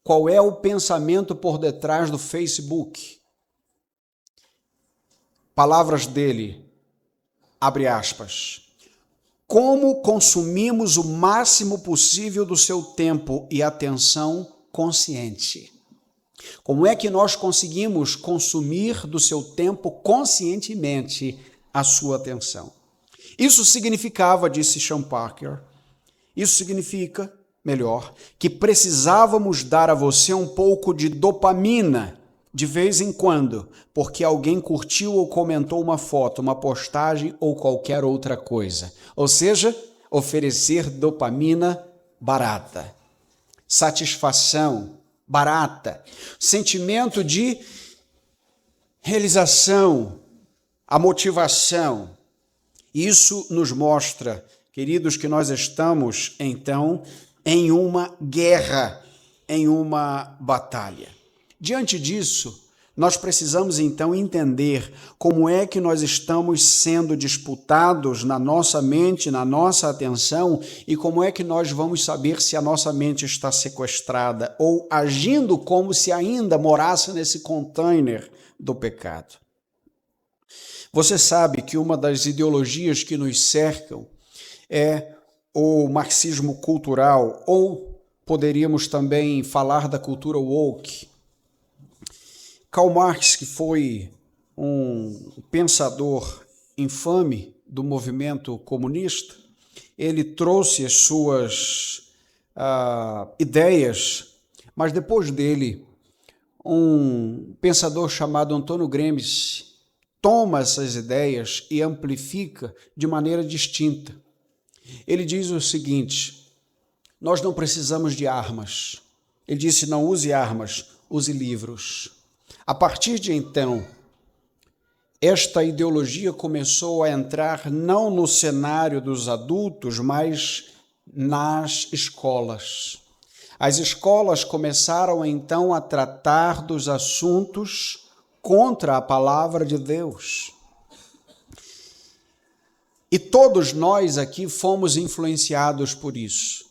qual é o pensamento por detrás do Facebook? Palavras dele, abre aspas, como consumimos o máximo possível do seu tempo e atenção consciente? Como é que nós conseguimos consumir do seu tempo conscientemente a sua atenção? Isso significava, disse Sean Parker, isso significa, melhor, que precisávamos dar a você um pouco de dopamina de vez em quando, porque alguém curtiu ou comentou uma foto, uma postagem ou qualquer outra coisa. Ou seja, oferecer dopamina barata, satisfação barata, sentimento de realização, a motivação. Isso nos mostra, queridos, que nós estamos, então, em uma guerra, em uma batalha. Diante disso, Nós precisamos então entender como é que nós estamos sendo disputados na nossa mente, na nossa atenção, e como é que nós vamos saber se a nossa mente está sequestrada ou agindo como se ainda morasse nesse container do pecado. Você sabe que uma das ideologias que nos cercam é o marxismo cultural, ou poderíamos também falar da cultura woke. Karl Marx, que foi um pensador infame do movimento comunista, ele trouxe as suas ideias, mas depois dele, um pensador chamado Antônio Gramsci toma essas ideias e amplifica de maneira distinta. Ele diz o seguinte: nós não precisamos de armas. Ele disse: não use armas, use livros. A partir de então, esta ideologia começou a entrar não no cenário dos adultos, mas nas escolas. As escolas começaram então a tratar dos assuntos contra a palavra de Deus. E todos nós aqui fomos influenciados por isso.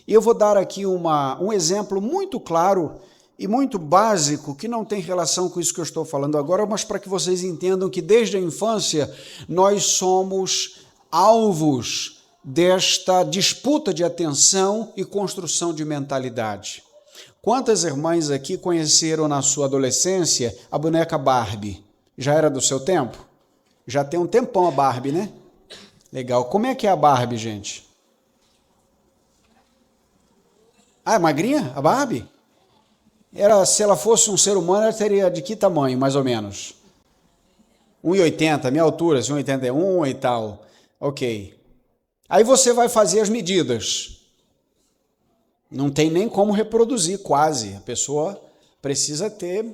E eu vou dar aqui um exemplo muito claro e muito básico, que não tem relação com isso que eu estou falando agora, mas para que vocês entendam que desde a infância nós somos alvos desta disputa de atenção e construção de mentalidade. Quantas irmãs aqui conheceram na sua adolescência a boneca Barbie? Já era do seu tempo? Já tem um tempão a Barbie, né? Legal. Como é que é a Barbie, gente? Ah, é magrinha a Barbie? Se ela fosse um ser humano, ela teria de que tamanho, mais ou menos? 1,80, minha altura, 1,81 e tal. Ok. Aí você vai fazer as medidas. Não tem nem como reproduzir, quase. A pessoa precisa ter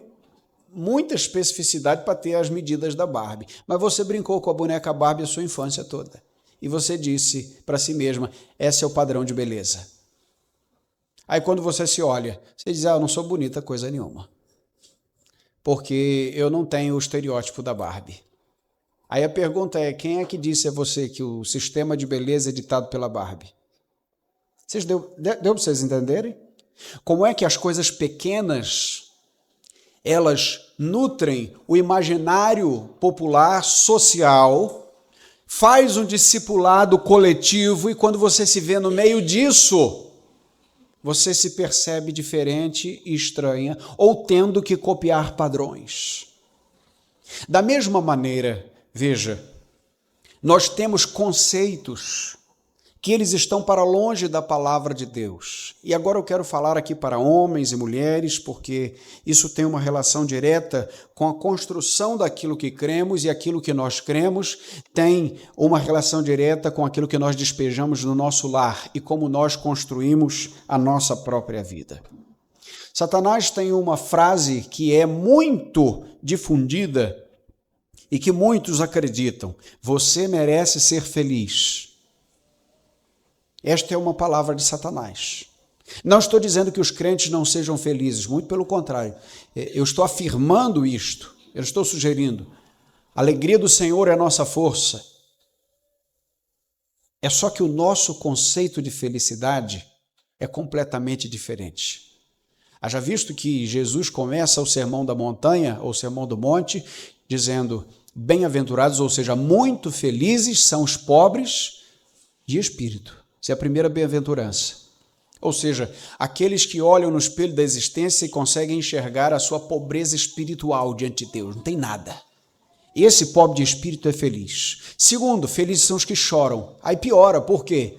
muita especificidade para ter as medidas da Barbie. Mas você brincou com a boneca Barbie a sua infância toda. E você disse para si mesma: esse é o padrão de beleza. Aí quando você se olha, você diz: eu não sou bonita coisa nenhuma, porque eu não tenho o estereótipo da Barbie. Aí a pergunta é: quem é que disse a você que o sistema de beleza é ditado pela Barbie? Deu para vocês entenderem? Como é que as coisas pequenas, elas nutrem o imaginário popular, social, faz um discipulado coletivo, e quando você se vê no meio disso, você se percebe diferente e estranha, ou tendo que copiar padrões. Da mesma maneira, veja, nós temos conceitos que eles estão para longe da palavra de Deus. E agora eu quero falar aqui para homens e mulheres, porque isso tem uma relação direta com a construção daquilo que cremos, e aquilo que nós cremos tem uma relação direta com aquilo que nós despejamos no nosso lar e como nós construímos a nossa própria vida. Satanás tem uma frase que é muito difundida e que muitos acreditam: você merece ser feliz. Esta é uma palavra de Satanás. Não estou dizendo que os crentes não sejam felizes, muito pelo contrário. Eu estou afirmando isto, eu estou sugerindo. A alegria do Senhor é a nossa força. É só que o nosso conceito de felicidade é completamente diferente. Haja visto que Jesus começa o Sermão da Montanha, ou Sermão do Monte, dizendo: bem-aventurados, ou seja, muito felizes são os pobres de espírito. Essa é a primeira bem-aventurança. Ou seja, aqueles que olham no espelho da existência e conseguem enxergar a sua pobreza espiritual diante de Deus. Não tem nada. Esse pobre de espírito é feliz. Segundo, felizes são os que choram. Aí piora. Por quê?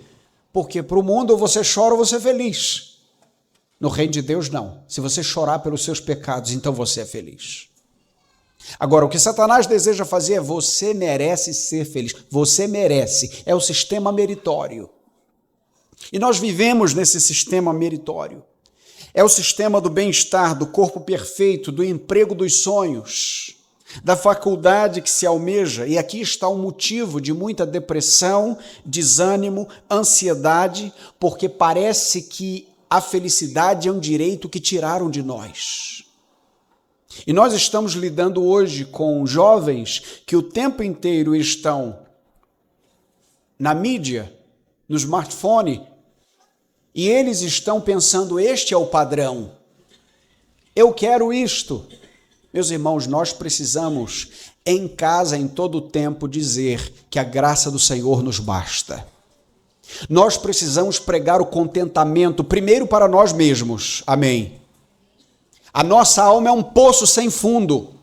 Porque para o mundo ou você chora ou você é feliz. No reino de Deus, não. Se você chorar pelos seus pecados, então você é feliz. Agora, o que Satanás deseja fazer é: você merece ser feliz. Você merece. É o sistema meritório. E nós vivemos nesse sistema meritório. É o sistema do bem-estar, do corpo perfeito, do emprego dos sonhos, da faculdade que se almeja. E aqui está um motivo de muita depressão, desânimo, ansiedade, porque parece que a felicidade é um direito que tiraram de nós. E nós estamos lidando hoje com jovens que o tempo inteiro estão na mídia, no smartphone, e eles estão pensando, este é o padrão. Eu quero isto. Meus irmãos, nós precisamos, em casa, em todo o tempo, dizer que a graça do Senhor nos basta. Nós precisamos pregar o contentamento, primeiro para nós mesmos. Amém. A nossa alma é um poço sem fundo.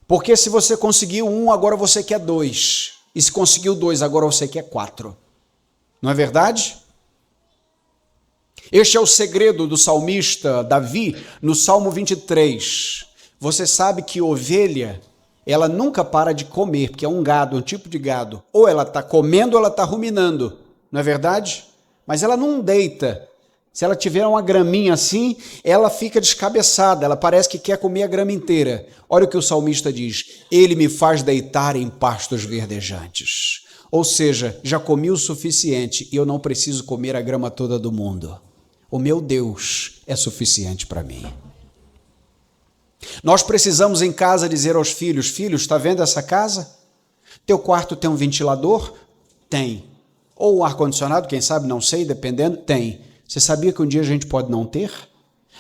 Porque se você conseguiu 1, agora você quer 2. E se conseguiu 2, agora você quer 4. Não é verdade? Este é o segredo do salmista Davi no Salmo 23. Você sabe que ovelha, ela nunca para de comer, porque é um gado, um tipo de gado. Ou ela está comendo ou ela está ruminando. Não é verdade? Mas ela não deita. Se ela tiver uma graminha assim, ela fica descabeçada, ela parece que quer comer a grama inteira. Olha o que o salmista diz: ele me faz deitar em pastos verdejantes. Ou seja, já comi o suficiente e eu não preciso comer a grama toda do mundo. O meu Deus é suficiente para mim. Nós precisamos em casa dizer aos filhos: filhos, está vendo essa casa? Teu quarto tem um ventilador? Tem. Ou um ar-condicionado, quem sabe, não sei, dependendo, tem. Você sabia que um dia a gente pode não ter?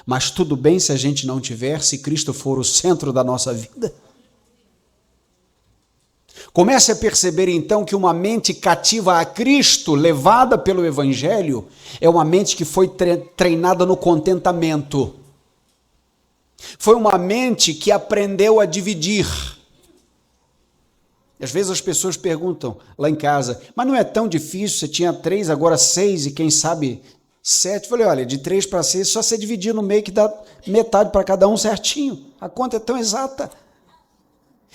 Mas tudo bem se a gente não tiver, se Cristo for o centro da nossa vida? Comece a perceber então que uma mente cativa a Cristo, levada pelo Evangelho, é uma mente que foi treinada no contentamento. Foi uma mente que aprendeu a dividir. Às vezes as pessoas perguntam lá em casa, mas não é tão difícil, você tinha 3, agora 6 e quem sabe 7. Eu falei, olha, de 3 para 6, só você dividir no meio que dá metade para cada um certinho. A conta é tão exata.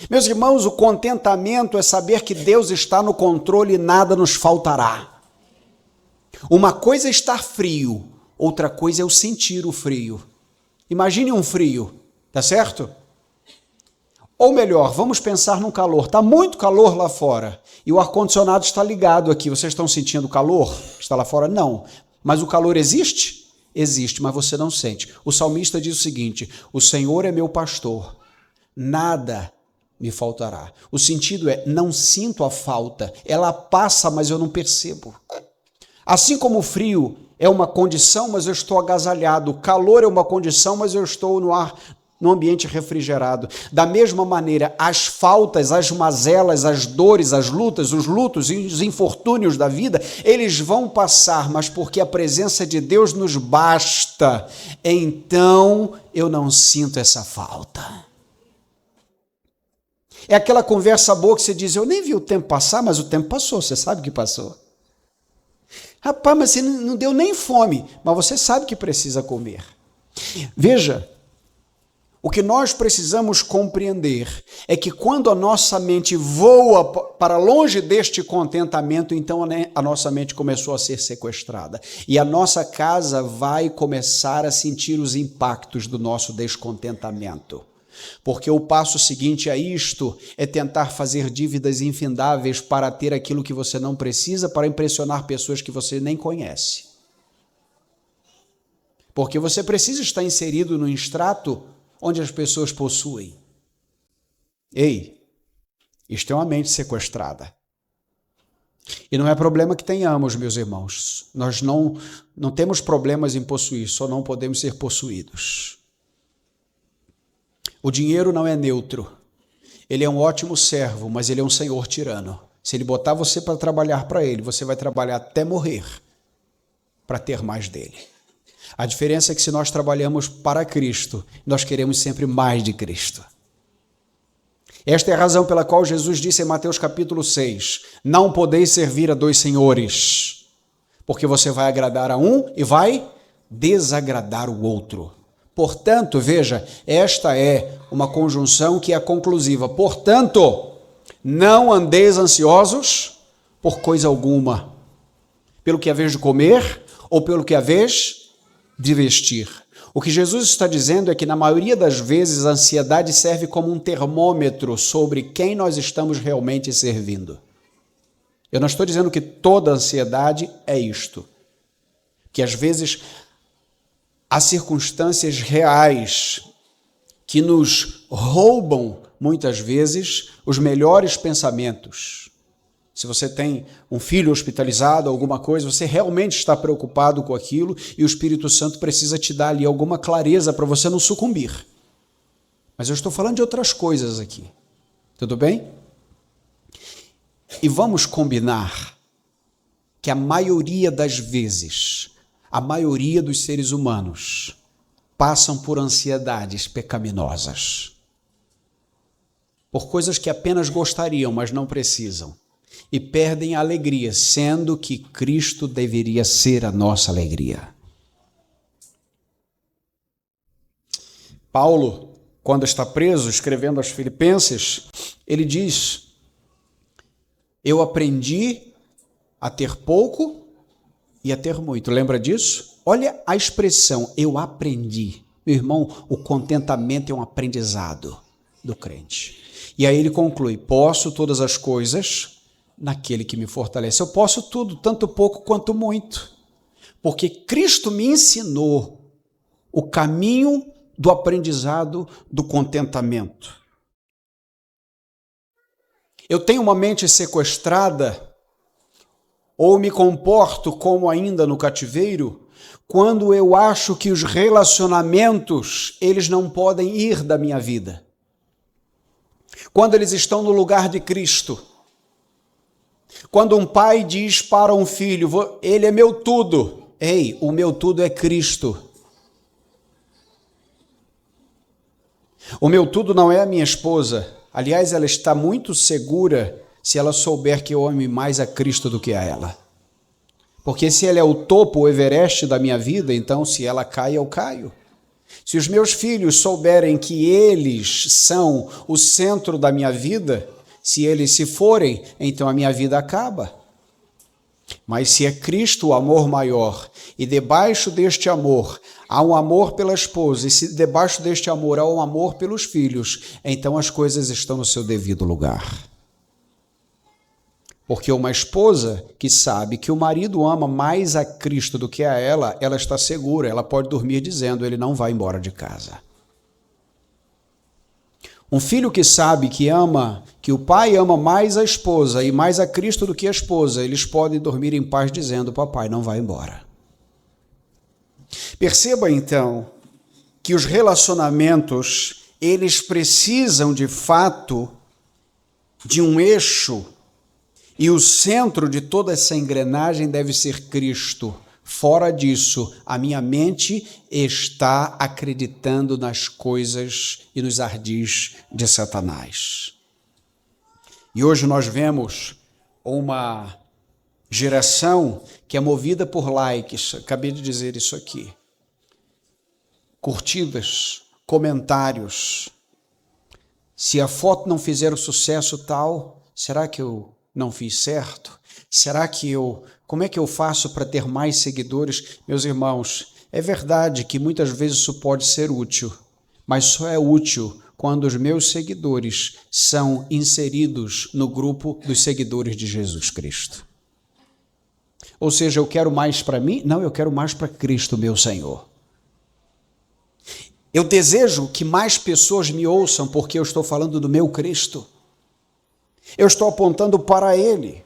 Meus irmãos, o contentamento é saber que Deus está no controle e nada nos faltará. Uma coisa é estar frio, outra coisa é eu sentir o frio. Imagine um frio, tá certo? Ou melhor, vamos pensar num calor. Está muito calor lá fora e o ar-condicionado está ligado aqui. Vocês estão sentindo o calor que está lá fora? Não. Mas o calor existe? Existe, mas você não sente. O salmista diz o seguinte: o Senhor é meu pastor, nada me faltará. O sentido é, não sinto a falta, ela passa, mas eu não percebo. Assim como o frio é uma condição, mas eu estou agasalhado. O calor é uma condição, mas eu estou no ambiente refrigerado. Da mesma maneira, as faltas, as mazelas, as dores, as lutas, os lutos e os infortúnios da vida, eles vão passar, mas porque a presença de Deus nos basta, então eu não sinto essa falta. É aquela conversa boa que você diz, eu nem vi o tempo passar, mas o tempo passou, você sabe que passou. Rapaz, mas você não deu nem fome, mas você sabe que precisa comer. Veja, o que nós precisamos compreender é que quando a nossa mente voa para longe deste contentamento, então a nossa mente começou a ser sequestrada. E a nossa casa vai começar a sentir os impactos do nosso descontentamento. Porque o passo seguinte a isto é tentar fazer dívidas infindáveis para ter aquilo que você não precisa, para impressionar pessoas que você nem conhece. Porque você precisa estar inserido no extrato onde as pessoas possuem. Ei, isto é uma mente sequestrada. E não é problema que tenhamos, meus irmãos. Nós não temos problemas em possuir, só não podemos ser possuídos. O dinheiro não é neutro. Ele é um ótimo servo, mas ele é um senhor tirano. Se ele botar você para trabalhar para ele, você vai trabalhar até morrer para ter mais dele. A diferença é que se nós trabalhamos para Cristo, nós queremos sempre mais de Cristo. Esta é a razão pela qual Jesus disse em Mateus capítulo 6, não podeis servir a 2 senhores, porque você vai agradar a um e vai desagradar o outro. Portanto, veja, esta é uma conjunção que é conclusiva. Portanto, não andeis ansiosos por coisa alguma, pelo que haveis de comer ou pelo que haveis de vestir. O que Jesus está dizendo é que, na maioria das vezes, a ansiedade serve como um termômetro sobre quem nós estamos realmente servindo. Eu não estou dizendo que toda ansiedade é isto. Que, às vezes, há circunstâncias reais que nos roubam, muitas vezes, os melhores pensamentos. Se você tem um filho hospitalizado, alguma coisa, você realmente está preocupado com aquilo e o Espírito Santo precisa te dar ali alguma clareza para você não sucumbir. Mas eu estou falando de outras coisas aqui. Tudo bem? E vamos combinar que a maioria das vezes, a maioria dos seres humanos passam por ansiedades pecaminosas. Por coisas que apenas gostariam, mas não precisam. E perdem a alegria, sendo que Cristo deveria ser a nossa alegria. Paulo, quando está preso, escrevendo aos Filipenses, ele diz: eu aprendi a ter pouco e a ter muito. Lembra disso? Olha a expressão, eu aprendi. Meu irmão, o contentamento é um aprendizado do crente. E aí ele conclui: posso todas as coisas naquele que me fortalece. Eu posso tudo, tanto pouco quanto muito, porque Cristo me ensinou o caminho do aprendizado do contentamento. Eu tenho uma mente sequestrada, ou me comporto como ainda no cativeiro, quando eu acho que os relacionamentos, eles não podem ir da minha vida. Quando eles estão no lugar de Cristo. Quando um pai diz para um filho: ele é meu tudo. Ei, o meu tudo é Cristo. O meu tudo não é a minha esposa. Aliás, ela está muito segura se ela souber que eu amo mais a Cristo do que a ela. Porque se ela é o topo, o Everest da minha vida, então se ela cai, eu caio. Se os meus filhos souberem que eles são o centro da minha vida, se eles se forem, então a minha vida acaba. Mas se é Cristo o amor maior, e debaixo deste amor há um amor pela esposa, e se debaixo deste amor há um amor pelos filhos, então as coisas estão no seu devido lugar. Porque uma esposa que sabe que o marido ama mais a Cristo do que a ela, ela está segura, ela pode dormir dizendo: ele não vai embora de casa. Um filho que sabe que o pai ama mais a esposa e mais a Cristo do que a esposa, eles podem dormir em paz dizendo: papai não vai embora. Perceba então que os relacionamentos, eles precisam de fato de um eixo, e o centro de toda essa engrenagem deve ser Cristo. Fora disso, a minha mente está acreditando nas coisas e nos ardis de Satanás. E hoje nós vemos uma geração que é movida por likes. Acabei de dizer isso aqui. Curtidas, comentários. Se a foto não fizer o sucesso tal, será que eu não fiz certo? Será que como é que eu faço para ter mais seguidores? Meus irmãos, é verdade que muitas vezes isso pode ser útil, mas só é útil quando os meus seguidores são inseridos no grupo dos seguidores de Jesus Cristo. Ou seja, eu quero mais para mim? Não, eu quero mais para Cristo, meu Senhor. Eu desejo que mais pessoas me ouçam porque eu estou falando do meu Cristo. Eu estou apontando para Ele.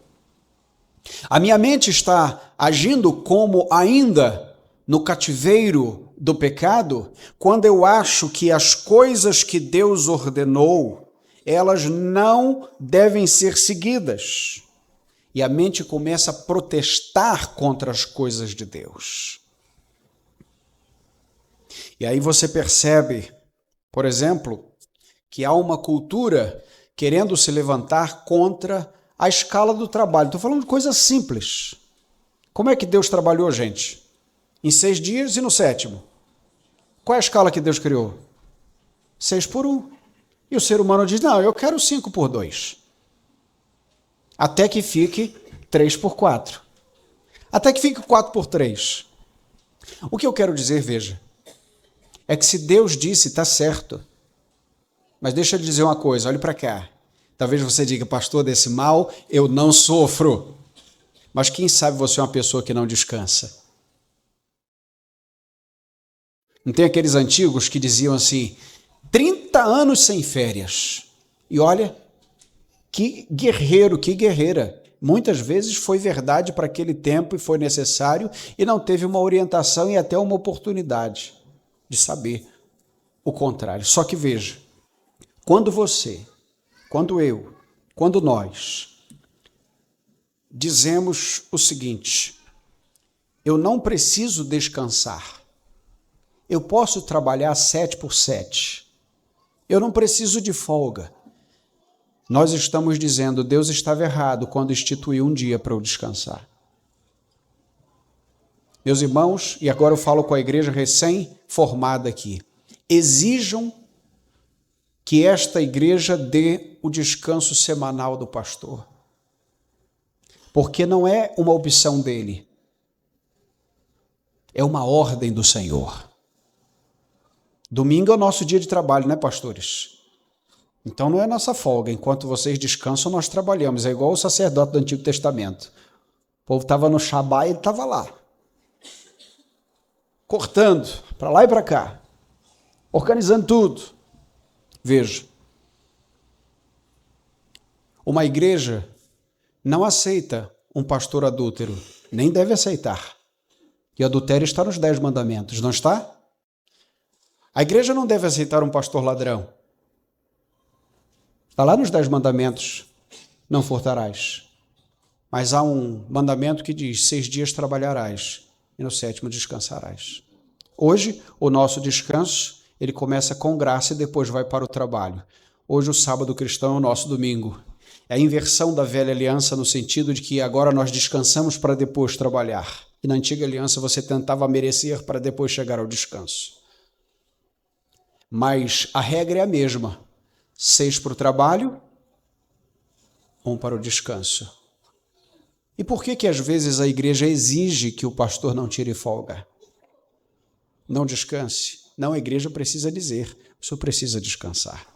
A minha mente está agindo como ainda no cativeiro do pecado, quando eu acho que as coisas que Deus ordenou, elas não devem ser seguidas. E a mente começa a protestar contra as coisas de Deus. E aí você percebe, por exemplo, que há uma cultura querendo se levantar contra a escala do trabalho. Estou falando de coisas simples. Como é que Deus trabalhou, gente? Em 6 dias e no 7º. Qual é a escala que Deus criou? 6x1. E o ser humano diz: não, eu quero 5x2. Até que fique 3x4. Até que fique 4x3. O que eu quero dizer, veja, é que se Deus disse, está certo. Mas deixa eu dizer uma coisa, olhe para cá. Talvez você diga: pastor, desse mal eu não sofro. Mas quem sabe você é uma pessoa que não descansa. Não tem aqueles antigos que diziam assim: 30 anos sem férias. E olha, que guerreiro, que guerreira. Muitas vezes foi verdade para aquele tempo e foi necessário e não teve uma orientação e até uma oportunidade de saber o contrário. Só que veja, quando você, quando eu, quando nós dizemos o seguinte: eu não preciso descansar, eu posso trabalhar 7x7, eu não preciso de folga. Nós estamos dizendo, Deus estava errado quando instituiu um dia para eu descansar. Meus irmãos, e agora eu falo com a igreja recém-formada aqui, exijam que esta igreja dê o descanso semanal do pastor. Porque não é uma opção dele, é uma ordem do Senhor. Domingo é o nosso dia de trabalho, né, pastores? Então não é nossa folga. Enquanto vocês descansam, nós trabalhamos. É igual o sacerdote do Antigo Testamento. O povo estava no Shabá e ele estava lá, cortando para lá e para cá, organizando tudo. Veja, uma igreja não aceita um pastor adúltero, nem deve aceitar. E adultério está nos 10 mandamentos, não está? A igreja não deve aceitar um pastor ladrão. Está lá nos 10 mandamentos, não furtarás. Mas há um mandamento que diz, 6 dias trabalharás e no 7º descansarás. Hoje, o nosso descanso, ele começa com graça e depois vai para o trabalho. Hoje o sábado cristão é o nosso domingo. É a inversão da velha aliança no sentido de que agora nós descansamos para depois trabalhar. E na antiga aliança você tentava merecer para depois chegar ao descanso. Mas a regra é a mesma. 6 para o trabalho, 1 para o descanso. E por que às vezes a igreja exige que o pastor não tire folga? Não descanse. Não, a igreja precisa dizer, o senhor precisa descansar.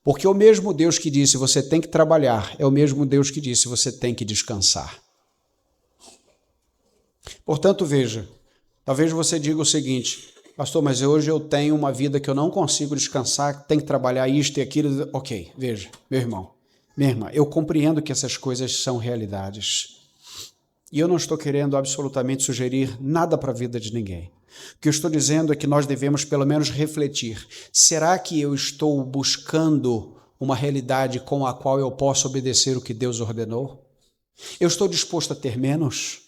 Porque o mesmo Deus que disse você tem que trabalhar, é o mesmo Deus que disse você tem que descansar. Portanto, veja, talvez você diga o seguinte: pastor, mas hoje eu tenho uma vida que eu não consigo descansar, tenho que trabalhar isto e aquilo. Ok, veja, meu irmão, minha irmã, eu compreendo que essas coisas são realidades. E eu não estou querendo absolutamente sugerir nada para a vida de ninguém. O que eu estou dizendo é que nós devemos pelo menos refletir. Será que eu estou buscando uma realidade com a qual eu posso obedecer o que Deus ordenou? Eu estou disposto a ter menos?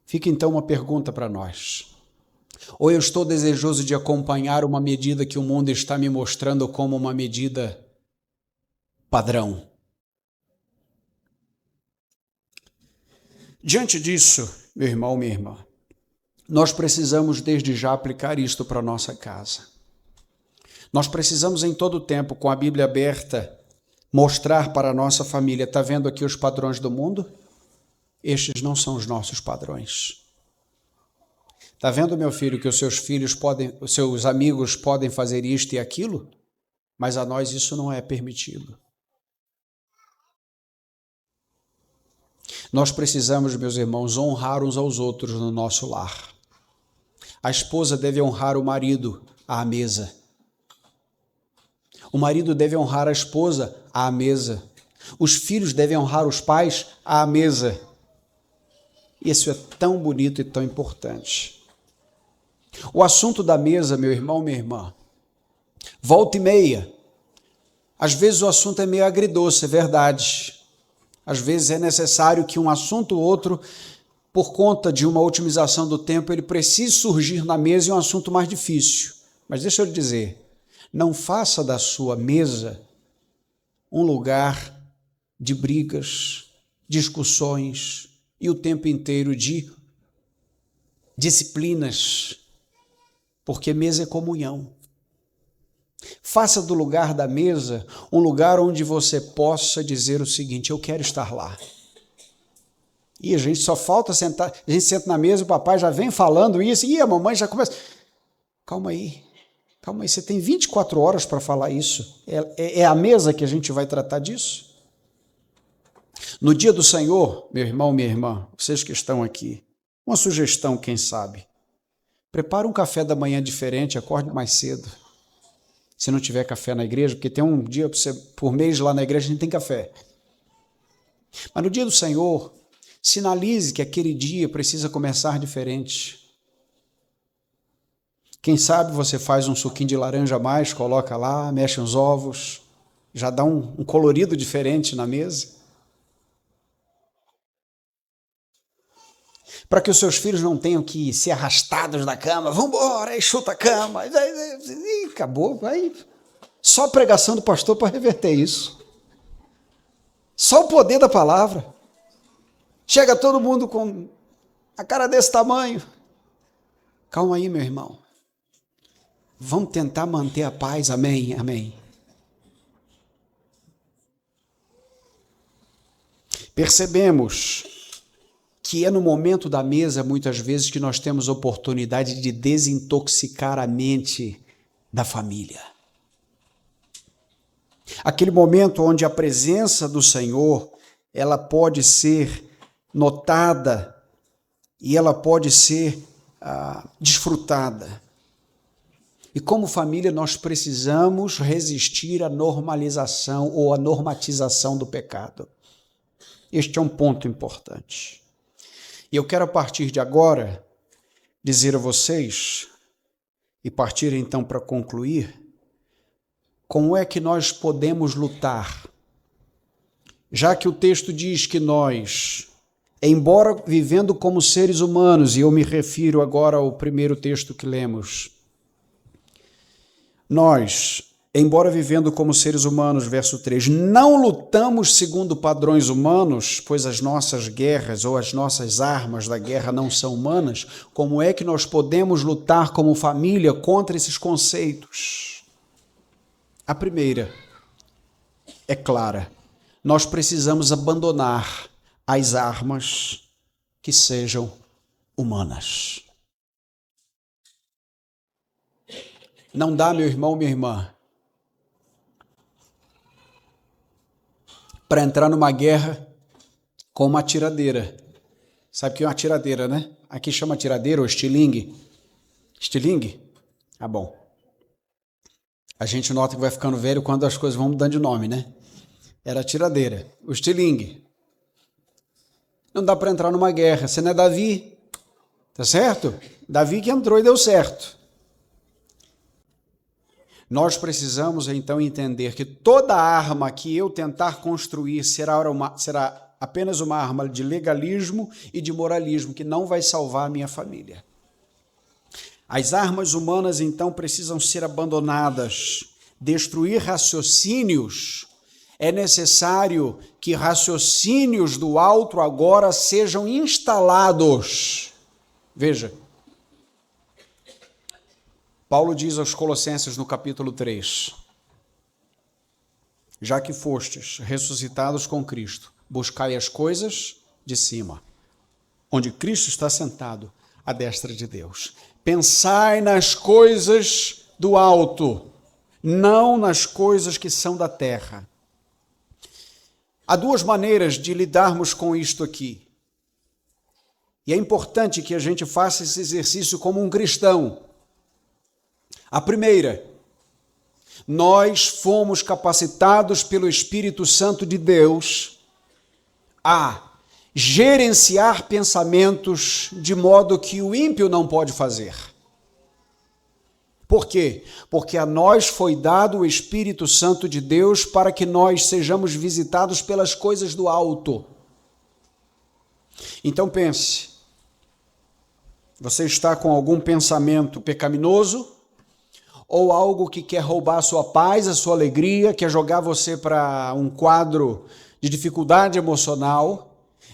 Fica então uma pergunta para nós. Ou eu estou desejoso de acompanhar uma medida que o mundo está me mostrando como uma medida padrão? Diante disso, meu irmão, minha irmã, nós precisamos desde já aplicar isto para a nossa casa. Nós precisamos em todo o tempo, com a Bíblia aberta, mostrar para a nossa família, está vendo aqui os padrões do mundo? Estes não são os nossos padrões. Está vendo, meu filho, que os seus filhos podem, os seus amigos podem fazer isto e aquilo? Mas a nós isso não é permitido. Nós precisamos, meus irmãos, honrar uns aos outros no nosso lar. A esposa deve honrar o marido à mesa. O marido deve honrar a esposa à mesa. Os filhos devem honrar os pais à mesa. Isso é tão bonito e tão importante. O assunto da mesa, meu irmão, minha irmã, volta e meia. Às vezes o assunto é meio agridoce, é verdade. Às vezes é necessário que um assunto ou outro, por conta de uma otimização do tempo, ele precise surgir na mesa e é um assunto mais difícil. Mas deixa eu lhe dizer, não faça da sua mesa um lugar de brigas, discussões e o tempo inteiro de disciplinas, porque mesa é comunhão. Faça do lugar da mesa um lugar onde você possa dizer o seguinte: eu quero estar lá. E a gente só falta sentar, a gente senta na mesa e o papai já vem falando isso, e a mamãe já começa. Calma aí, você tem 24 horas para falar isso. É a mesa que a gente vai tratar disso? No dia do Senhor, meu irmão, minha irmã, vocês que estão aqui, uma sugestão, quem sabe, Prepara um café da manhã diferente, acorde mais cedo. Se não tiver café na igreja, porque tem um dia por mês lá na igreja a gente tem café. Mas no dia do Senhor, sinalize que aquele dia precisa começar diferente. Quem sabe você faz um suquinho de laranja a mais, coloca lá, mexe uns ovos, já dá um colorido diferente na mesa. Para que os seus filhos não tenham que ser arrastados da cama, vamos embora, aí chuta a cama, e acabou, vai. Só a pregação do pastor para reverter isso. Só o poder da palavra. Chega todo mundo com a cara desse tamanho. Calma aí, meu irmão. Vamos tentar manter a paz, amém, amém. Percebemos que é no momento da mesa, muitas vezes, que nós temos oportunidade de desintoxicar a mente da família. Aquele momento onde a presença do Senhor, ela pode ser notada e ela pode ser desfrutada. E como família, nós precisamos resistir à normalização ou à normatização do pecado. Este é um ponto importante. E eu quero, a partir de agora, dizer a vocês, e partir então para concluir, como é que nós podemos lutar? Já que o texto diz que nós, embora vivendo como seres humanos, e eu me refiro agora ao primeiro texto que lemos, nós, embora vivendo como seres humanos, verso 3, não lutamos segundo padrões humanos, pois as nossas guerras ou as nossas armas da guerra não são humanas, como é que nós podemos lutar como família contra esses conceitos? A primeira é clara. Nós precisamos abandonar as armas que sejam humanas. Não dá, meu irmão, minha irmã, para entrar numa guerra com uma tiradeira. Sabe o que é uma tiradeira, né? Aqui chama tiradeira ou estilingue. Estilingue? Ah, bom. A gente nota que vai ficando velho quando as coisas vão mudando de nome, né? Era a tiradeira, o estilingue. Não dá para entrar numa guerra. Você não é Davi, tá certo? Davi que entrou e deu certo. Nós precisamos, então, entender que toda arma que eu tentar construir será apenas uma arma de legalismo e de moralismo, que não vai salvar a minha família. As armas humanas, então, precisam ser abandonadas. Destruir raciocínios, é necessário que raciocínios do alto agora sejam instalados. Veja, Paulo diz aos Colossenses no capítulo 3, já que fostes ressuscitados com Cristo, buscai as coisas de cima, onde Cristo está sentado à destra de Deus. Pensai nas coisas do alto, não nas coisas que são da terra. Há duas maneiras de lidarmos com isto aqui. E é importante que a gente faça esse exercício como um cristão. A primeira, nós fomos capacitados pelo Espírito Santo de Deus a gerenciar pensamentos de modo que o ímpio não pode fazer. Por quê? Porque a nós foi dado o Espírito Santo de Deus para que nós sejamos visitados pelas coisas do alto. Então pense, você está com algum pensamento pecaminoso ou algo que quer roubar a sua paz, a sua alegria, quer jogar você para um quadro de dificuldade emocional,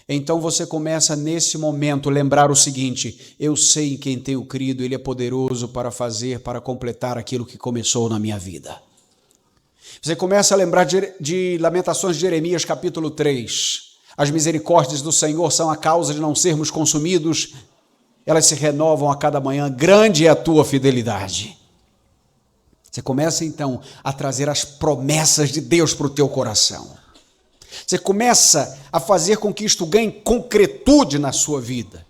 então você começa nesse momento a lembrar o seguinte: eu sei em quem tenho crido, Ele é poderoso para fazer, para completar aquilo que começou na minha vida. Você começa a lembrar de Lamentações de Jeremias, capítulo 3. As misericórdias do Senhor são a causa de não sermos consumidos, elas se renovam a cada manhã, grande é a tua fidelidade. Você começa então a trazer as promessas de Deus para o teu coração. Você começa a fazer com que isto ganhe concretude na sua vida.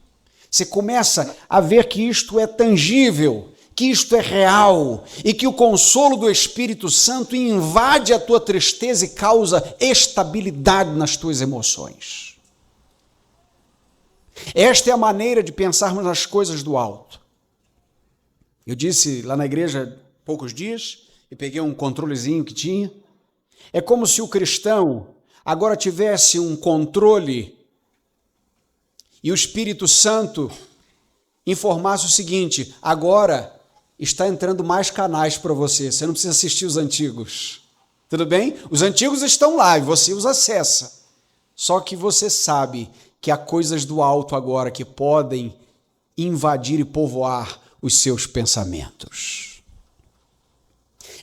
Você começa a ver que isto é tangível, que isto é real e que o consolo do Espírito Santo invade a tua tristeza e causa estabilidade nas tuas emoções. Esta é a maneira de pensarmos nas coisas do alto. Eu disse lá na igreja há poucos dias, e peguei um controlezinho que tinha, é como se o cristão agora tivesse um controle e o Espírito Santo informasse o seguinte: agora está entrando mais canais para você, você não precisa assistir os antigos. Tudo bem? Os antigos estão lá e você os acessa. Só que você sabe que há coisas do alto agora que podem invadir e povoar os seus pensamentos.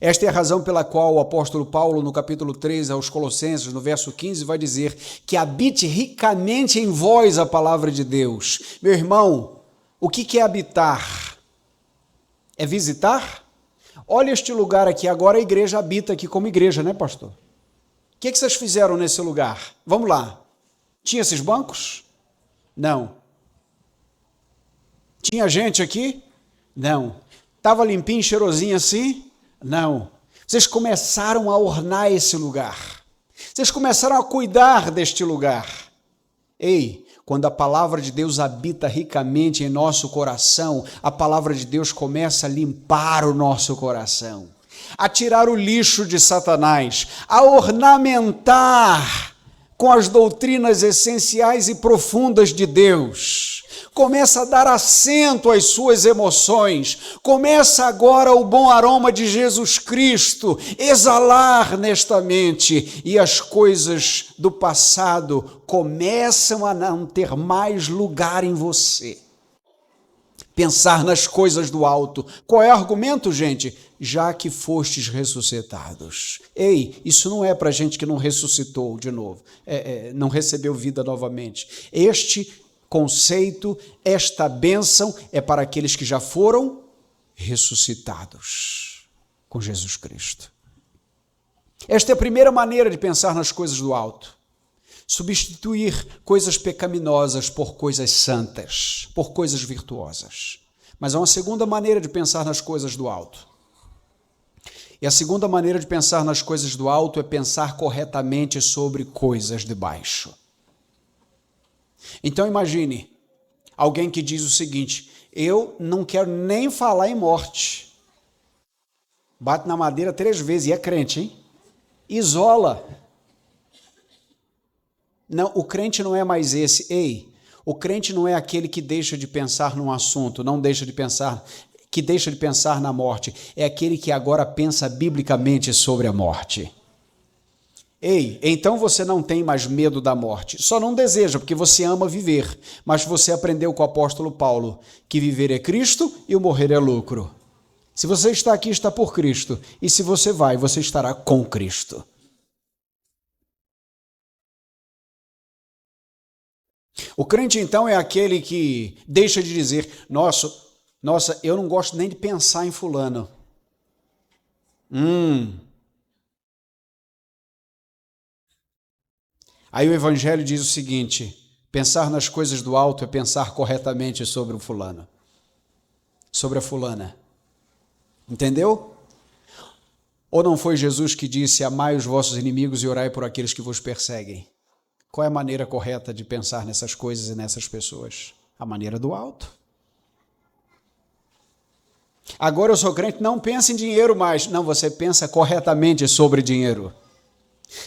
Esta é a razão pela qual o apóstolo Paulo, no capítulo 3 aos Colossenses, no verso 15, vai dizer que habite ricamente em vós a palavra de Deus. Meu irmão, o que é habitar? É visitar? Olha este lugar aqui, agora a igreja habita aqui como igreja, né, pastor? O que vocês fizeram nesse lugar? Vamos lá. Tinha esses bancos? Não. Tinha gente aqui? Não. Estava limpinho, cheirosinho assim? Não. Vocês começaram a ornar esse lugar. Vocês começaram a cuidar deste lugar. Ei, quando a palavra de Deus habita ricamente em nosso coração, a palavra de Deus começa a limpar o nosso coração, a tirar o lixo de Satanás, a ornamentar com as doutrinas essenciais e profundas de Deus. Começa a dar assento às suas emoções. Começa agora o bom aroma de Jesus Cristo exalar nesta mente, e as coisas do passado começam a não ter mais lugar em você. Pensar nas coisas do alto. Qual é o argumento, gente? Já que fostes ressuscitados. Ei, isso não é para gente que não ressuscitou de novo, não recebeu vida novamente. Este conceito, esta bênção é para aqueles que já foram ressuscitados com Jesus Cristo. Esta é a primeira maneira de pensar nas coisas do alto. Substituir coisas pecaminosas por coisas santas, por coisas virtuosas. Mas há uma segunda maneira de pensar nas coisas do alto. E a segunda maneira de pensar nas coisas do alto é pensar corretamente sobre coisas de baixo. Então imagine alguém que diz o seguinte: eu não quero nem falar em morte. Bate na madeira 3 vezes, e é crente, hein? Isola. Não, o crente não é mais esse. Ei, o crente não é aquele que deixa de pensar num assunto, que deixa de pensar na morte. É aquele que agora pensa biblicamente sobre a morte. Ei, então você não tem mais medo da morte. Só não deseja, porque você ama viver. Mas você aprendeu com o apóstolo Paulo que viver é Cristo e o morrer é lucro. Se você está aqui, está por Cristo. E se você vai, você estará com Cristo. O crente, então, é aquele que deixa de dizer: nossa, eu não gosto nem de pensar em fulano. Aí o Evangelho diz o seguinte: pensar nas coisas do alto é pensar corretamente sobre o fulano, sobre a fulana. Entendeu? Ou não foi Jesus que disse: amai os vossos inimigos e orai por aqueles que vos perseguem? Qual é a maneira correta de pensar nessas coisas e nessas pessoas? A maneira do alto. Agora eu sou crente, não pensa em dinheiro mais. Não, você pensa corretamente sobre dinheiro.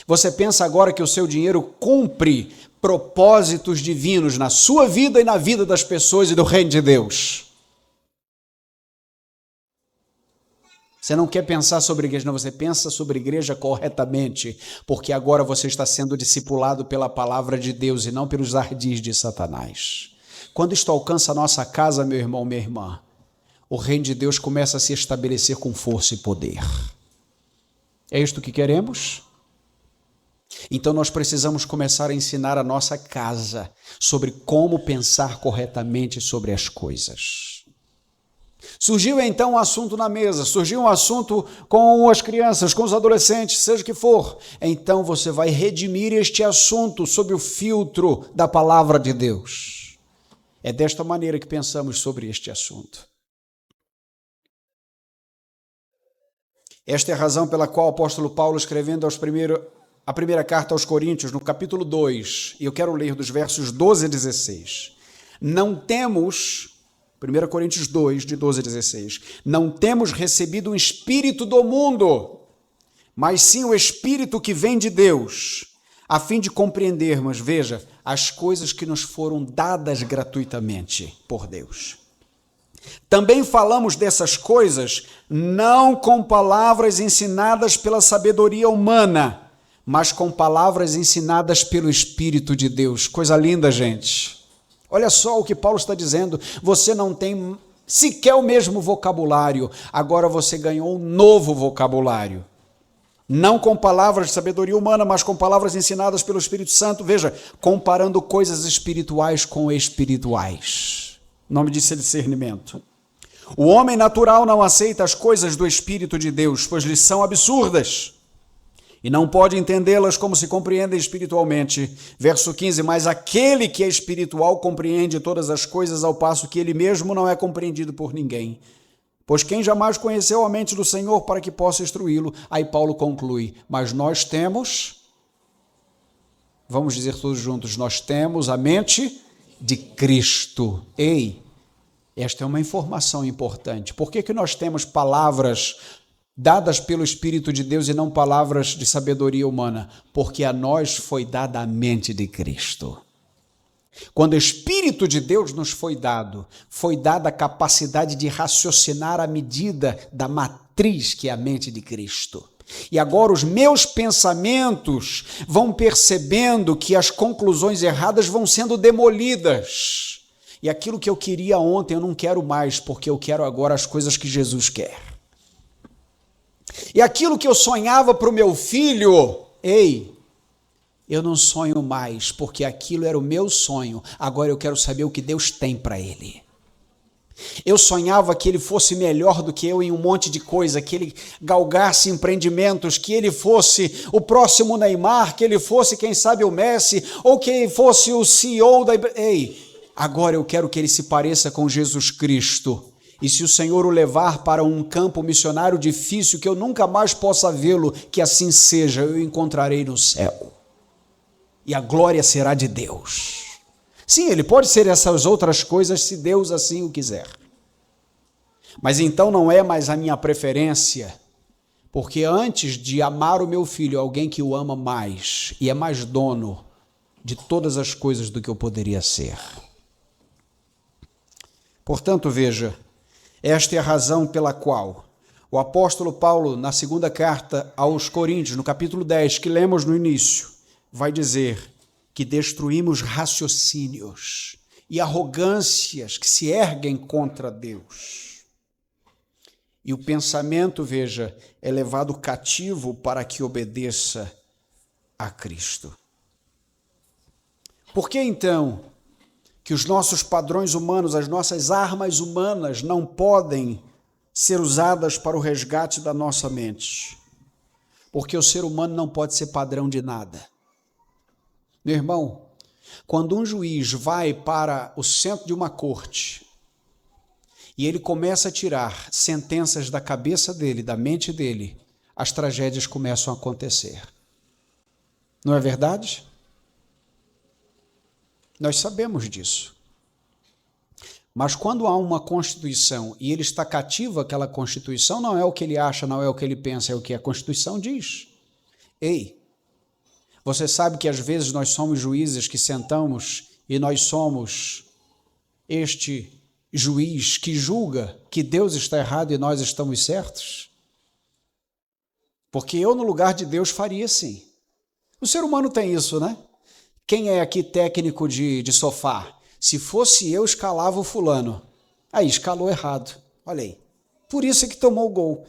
Você pensa agora que o seu dinheiro cumpre propósitos divinos na sua vida e na vida das pessoas e do reino de Deus. Você não quer pensar sobre igreja, não, você pensa sobre igreja corretamente, porque agora você está sendo discipulado pela palavra de Deus e não pelos ardis de Satanás. Quando isto alcança a nossa casa, meu irmão, minha irmã, o reino de Deus começa a se estabelecer com força e poder. É isto que queremos? Então nós precisamos começar a ensinar a nossa casa sobre como pensar corretamente sobre as coisas. Surgiu então um assunto na mesa, surgiu um assunto com as crianças, com os adolescentes, seja o que for. Então você vai redimir este assunto sob o filtro da palavra de Deus. É desta maneira que pensamos sobre este assunto. Esta é a razão pela qual o apóstolo Paulo, escrevendo a primeira carta aos Coríntios, no capítulo 2, e eu quero ler dos versos 12 a 16, não temos, 1 Coríntios 2, de 12 a 16, não temos recebido um espírito do mundo, mas sim o espírito que vem de Deus, a fim de compreendermos, veja, as coisas que nos foram dadas gratuitamente por Deus. Também falamos dessas coisas não com palavras ensinadas pela sabedoria humana, mas com palavras ensinadas pelo Espírito de Deus. Coisa linda, gente. Olha só o que Paulo está dizendo. Você não tem sequer o mesmo vocabulário, agora você ganhou um novo vocabulário. Não com palavras de sabedoria humana, mas com palavras ensinadas pelo Espírito Santo. Veja, comparando coisas espirituais com espirituais. Nome disso é discernimento. O homem natural não aceita as coisas do Espírito de Deus, pois lhes são absurdas, e não pode entendê-las como se compreendem espiritualmente. Verso 15, mas aquele que é espiritual compreende todas as coisas, ao passo que ele mesmo não é compreendido por ninguém. Pois quem jamais conheceu a mente do Senhor para que possa instruí-lo? Aí Paulo conclui, mas nós temos, vamos dizer todos juntos, nós temos a mente de Cristo. Ei, esta é uma informação importante. Por que nós temos palavras dadas pelo Espírito de Deus e não palavras de sabedoria humana? Porque a nós foi dada a mente de Cristo. Quando o Espírito de Deus nos foi dada a capacidade de raciocinar à medida da matriz que é a mente de Cristo. E agora os meus pensamentos vão percebendo que as conclusões erradas vão sendo demolidas. E aquilo que eu queria ontem eu não quero mais, porque eu quero agora as coisas que Jesus quer. E aquilo que eu sonhava para o meu filho, ei, eu não sonho mais, porque aquilo era o meu sonho. Agora eu quero saber o que Deus tem para ele. Eu sonhava que ele fosse melhor do que eu em um monte de coisa, que ele galgasse empreendimentos, que ele fosse o próximo Neymar, que ele fosse, quem sabe, o Messi, ou que ele fosse o CEO da... Ei, agora eu quero que ele se pareça com Jesus Cristo. E se o Senhor o levar para um campo missionário difícil, que eu nunca mais possa vê-lo, que assim seja, eu o encontrarei no céu. E a glória será de Deus. Sim, ele pode ser essas outras coisas se Deus assim o quiser. Mas então não é mais a minha preferência, porque antes de amar o meu filho, alguém que o ama mais e é mais dono de todas as coisas do que eu poderia ser. Portanto, veja, esta é a razão pela qual o apóstolo Paulo, na segunda carta aos Coríntios, no capítulo 10, que lemos no início, vai dizer que destruímos raciocínios e arrogâncias que se erguem contra Deus. E o pensamento, veja, é levado cativo para que obedeça a Cristo. Por que então que os nossos padrões humanos, as nossas armas humanas não podem ser usadas para o resgate da nossa mente? Porque o ser humano não pode ser padrão de nada. Meu irmão, quando um juiz vai para o centro de uma corte e ele começa a tirar sentenças da cabeça dele, da mente dele, as tragédias começam a acontecer. Não é verdade? Nós sabemos disso. Mas quando há uma Constituição e ele está cativo àquela Constituição, não é o que ele acha, não é o que ele pensa, é o que a Constituição diz. Ei, você sabe que às vezes nós somos juízes que sentamos e nós somos este juiz que julga que Deus está errado e nós estamos certos? Porque eu, no lugar de Deus, faria assim. O ser humano tem isso, né? Quem é aqui técnico de sofá? Se fosse eu, escalava o fulano. Aí, escalou errado. Olha aí. Por isso é que tomou o gol.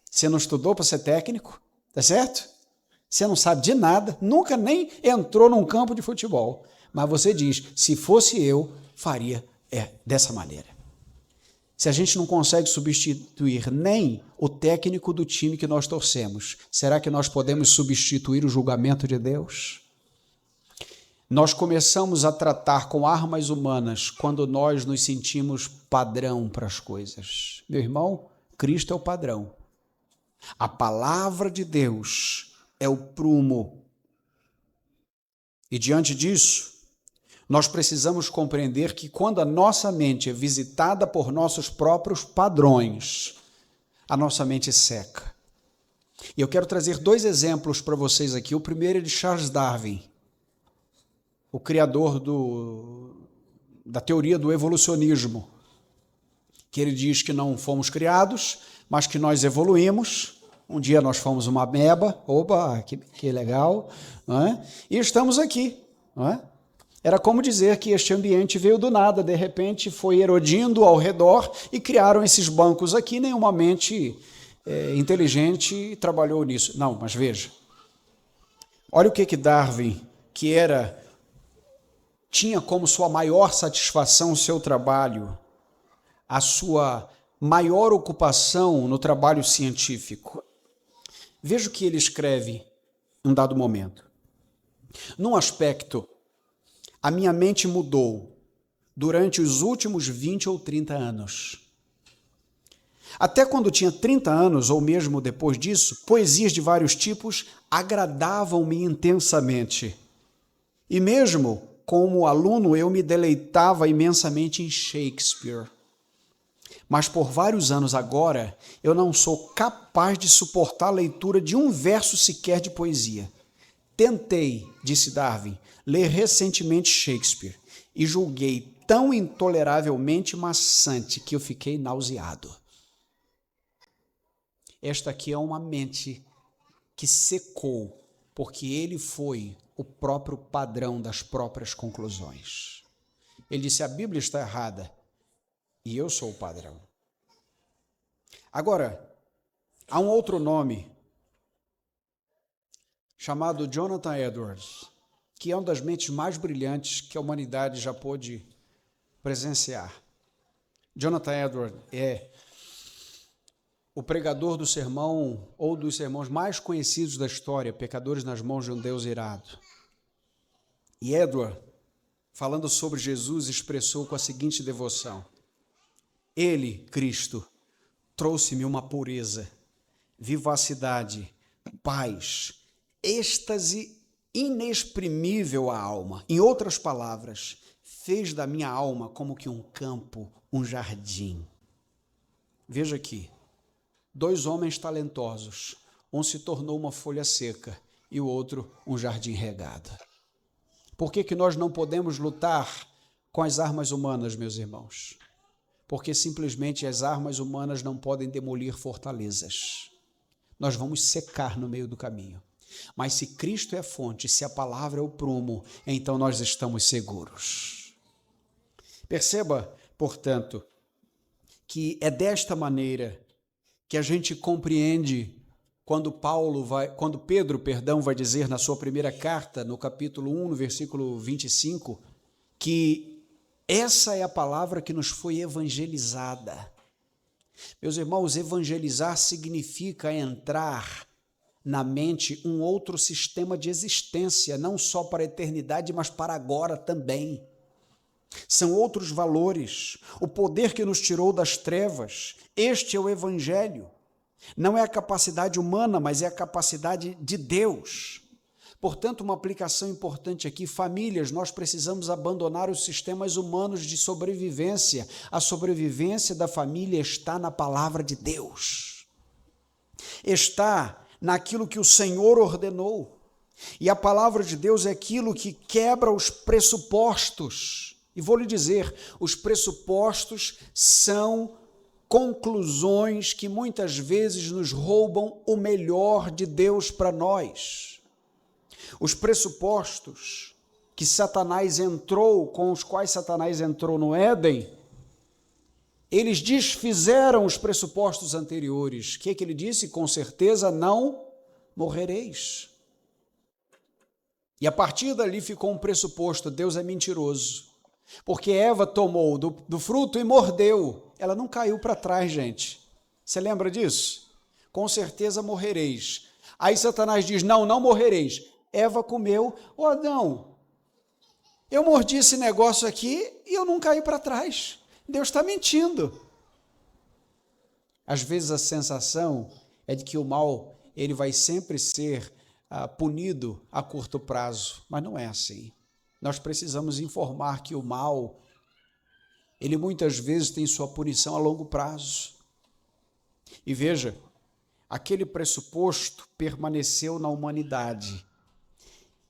Você não estudou para ser técnico? Tá certo? Você não sabe de nada, nunca nem entrou num campo de futebol. Mas você diz, se fosse eu, faria dessa maneira. Se a gente não consegue substituir nem o técnico do time que nós torcemos, será que nós podemos substituir o julgamento de Deus? Nós começamos a tratar com armas humanas quando nós nos sentimos padrão para as coisas. Meu irmão, Cristo é o padrão. A palavra de Deus é o prumo. E diante disso, nós precisamos compreender que quando a nossa mente é visitada por nossos próprios padrões, a nossa mente seca. E eu quero trazer 2 exemplos para vocês aqui. O primeiro é de Charles Darwin, o criador da teoria do evolucionismo, que ele diz que não fomos criados, mas que nós evoluímos. Um dia nós fomos uma ameba, opa, que legal, não é? E estamos aqui, não é? Era como dizer que este ambiente veio do nada, de repente foi erodindo ao redor e criaram esses bancos aqui, nenhuma mente inteligente trabalhou nisso. Não, mas veja, olha o que Darwin, que tinha como sua maior satisfação o seu trabalho, a sua maior ocupação no trabalho científico. Veja o que ele escreve em um dado momento. Num aspecto, a minha mente mudou durante os últimos 20 ou 30 anos. Até quando tinha 30 anos, ou mesmo depois disso, poesias de vários tipos agradavam-me intensamente. E mesmo como aluno, eu me deleitava imensamente em Shakespeare. Mas por vários anos agora, eu não sou capaz de suportar a leitura de um verso sequer de poesia. Tentei, disse Darwin, ler recentemente Shakespeare e julguei tão intoleravelmente maçante que eu fiquei nauseado. Esta aqui é uma mente que secou, porque ele foi o próprio padrão das próprias conclusões. Ele disse, a Bíblia está errada e eu sou o padrão. Agora, há um outro nome chamado Jonathan Edwards, que é uma das mentes mais brilhantes que a humanidade já pôde presenciar. Jonathan Edwards é o pregador do sermão, ou dos sermões mais conhecidos da história, Pecadores nas Mãos de um Deus Irado. E Edward, falando sobre Jesus, expressou com a seguinte devoção: Ele, Cristo, trouxe-me uma pureza, vivacidade, paz, êxtase inexprimível à alma. Em outras palavras, fez da minha alma como que um campo, um jardim. Veja aqui, 2 homens talentosos, um se tornou uma folha seca e o outro um jardim regado. Por que nós não podemos lutar com as armas humanas, meus irmãos? Porque simplesmente as armas humanas não podem demolir fortalezas. Nós vamos secar no meio do caminho. Mas se Cristo é a fonte, se a palavra é o prumo, então nós estamos seguros. Perceba, portanto, que é desta maneira que a gente compreende quando Pedro vai dizer na sua primeira carta, no capítulo 1, no versículo 25, que essa é a palavra que nos foi evangelizada. Meus irmãos, evangelizar significa entrar na mente um outro sistema de existência, não só para a eternidade, mas para agora também. São outros valores, o poder que nos tirou das trevas. Este é o Evangelho. Não é a capacidade humana, mas é a capacidade de Deus. Portanto, uma aplicação importante aqui, famílias, nós precisamos abandonar os sistemas humanos de sobrevivência. A sobrevivência da família está na palavra de Deus. Está naquilo que o Senhor ordenou. E a palavra de Deus é aquilo que quebra os pressupostos. E vou lhe dizer, os pressupostos são conclusões que muitas vezes nos roubam o melhor de Deus para nós. Os pressupostos que Satanás entrou, com os quais Satanás entrou no Éden, eles desfizeram os pressupostos anteriores. O que ele disse? Com certeza não morrereis. E a partir dali ficou um pressuposto: Deus é mentiroso. Porque Eva tomou do fruto e mordeu. Ela não caiu para trás, gente. Você lembra disso? Com certeza morrereis. Aí Satanás diz: não morrereis. Eva comeu. Ô Adão, Eu mordi esse negócio aqui e eu não caí para trás. Deus está mentindo. Às vezes a sensação é de que o mal ele vai sempre ser punido a curto prazo, mas não é assim. Nós precisamos informar que o mal, ele muitas vezes tem sua punição a longo prazo. E veja, aquele pressuposto permaneceu na humanidade.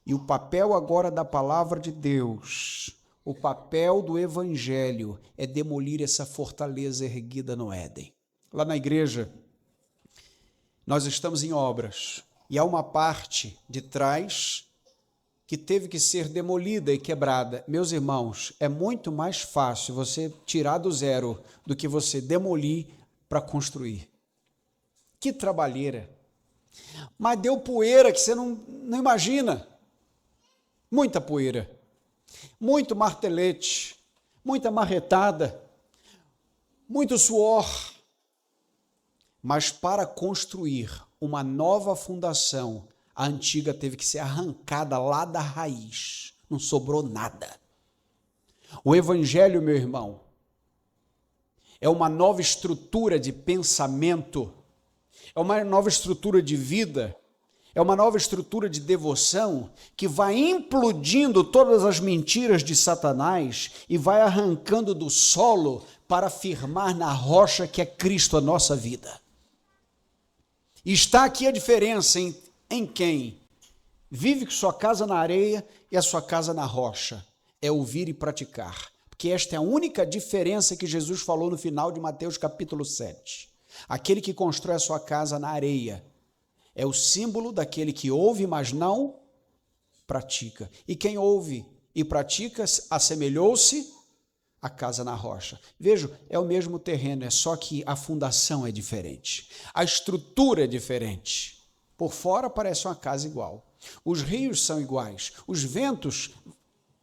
E o papel agora da palavra de Deus, o papel do evangelho é demolir essa fortaleza erguida no Éden. Lá na igreja, nós estamos em obras e há uma parte de trás que teve que ser demolida e quebrada. Meus irmãos, é muito mais fácil você tirar do zero do que você demolir para construir. Que trabalheira! Mas deu poeira que você não imagina. Muita poeira, muito martelete, muita marretada, muito suor. Mas para construir uma nova fundação, a antiga teve que ser arrancada lá da raiz. Não sobrou nada. O evangelho, meu irmão, é uma nova estrutura de pensamento, é uma nova estrutura de vida, é uma nova estrutura de devoção que vai implodindo todas as mentiras de Satanás e vai arrancando do solo para firmar na rocha que é Cristo a nossa vida. E está aqui a diferença em quem vive com sua casa na areia e a sua casa na rocha. É ouvir e praticar. Porque esta é a única diferença que Jesus falou no final de Mateus capítulo 7. Aquele que constrói a sua casa na areia é o símbolo daquele que ouve, mas não pratica. E quem ouve e pratica assemelhou-se à casa na rocha. Veja, é o mesmo terreno, é só que a fundação é diferente. A estrutura é diferente. Por fora parece uma casa igual. Os rios são iguais, os ventos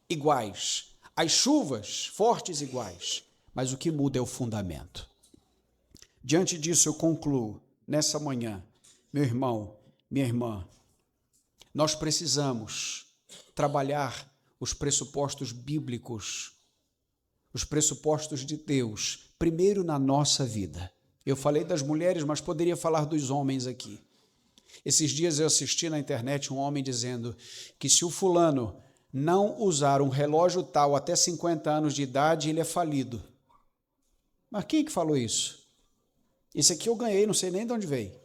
iguais, as chuvas fortes iguais. Mas o que muda é o fundamento. Diante disso eu concluo, nessa manhã, meu irmão, minha irmã, nós precisamos trabalhar os pressupostos bíblicos, os pressupostos de Deus, primeiro na nossa vida. Eu falei das mulheres, mas poderia falar dos homens aqui. Esses dias eu assisti na internet um homem dizendo que se o fulano não usar um relógio tal até 50 anos de idade, ele é falido. Mas quem que falou isso? Esse aqui eu ganhei, não sei nem de onde veio.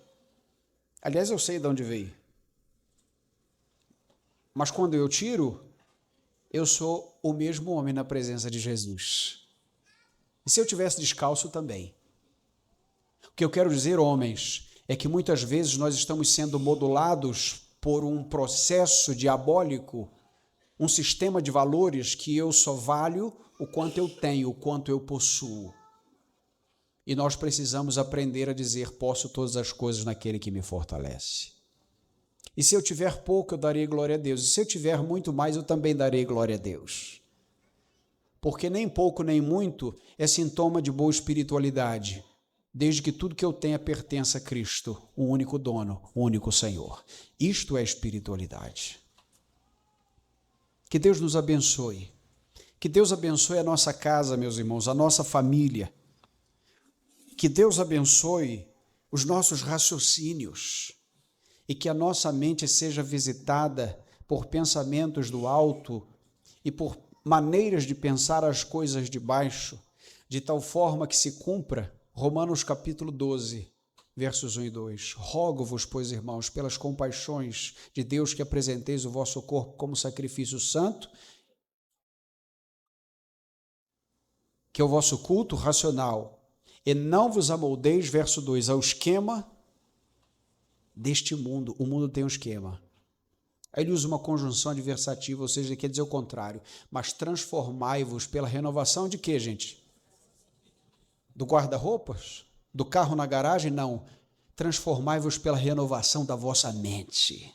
Aliás, eu sei de onde veio. Mas quando eu tiro, eu sou o mesmo homem na presença de Jesus. E se eu tivesse descalço também? O que eu quero dizer, homens, é que muitas vezes nós estamos sendo modulados por um processo diabólico, um sistema de valores que eu só valho o quanto eu tenho, o quanto eu possuo. E nós precisamos aprender a dizer, posso todas as coisas naquele que me fortalece. E se eu tiver pouco, eu darei glória a Deus. E se eu tiver muito mais, eu também darei glória a Deus. Porque nem pouco nem muito é sintoma de boa espiritualidade, desde que tudo que eu tenha pertença a Cristo, o único dono, o único Senhor. Isto é espiritualidade. Que Deus nos abençoe. Que Deus abençoe a nossa casa, meus irmãos, a nossa família. Que Deus abençoe os nossos raciocínios e que a nossa mente seja visitada por pensamentos do alto e por maneiras de pensar as coisas de baixo, de tal forma que se cumpra Romanos capítulo 12, versos 1 e 2. Rogo-vos, pois, irmãos, pelas compaixões de Deus, que apresenteis o vosso corpo como sacrifício santo, que é o vosso culto racional, e não vos amoldeis, verso 2, ao esquema deste mundo. O mundo tem um esquema. Aí ele usa uma conjunção adversativa, ou seja, quer dizer o contrário. Mas transformai-vos pela renovação de quê, gente? Do guarda-roupas? Do carro na garagem? Não. Transformai-vos pela renovação da vossa mente.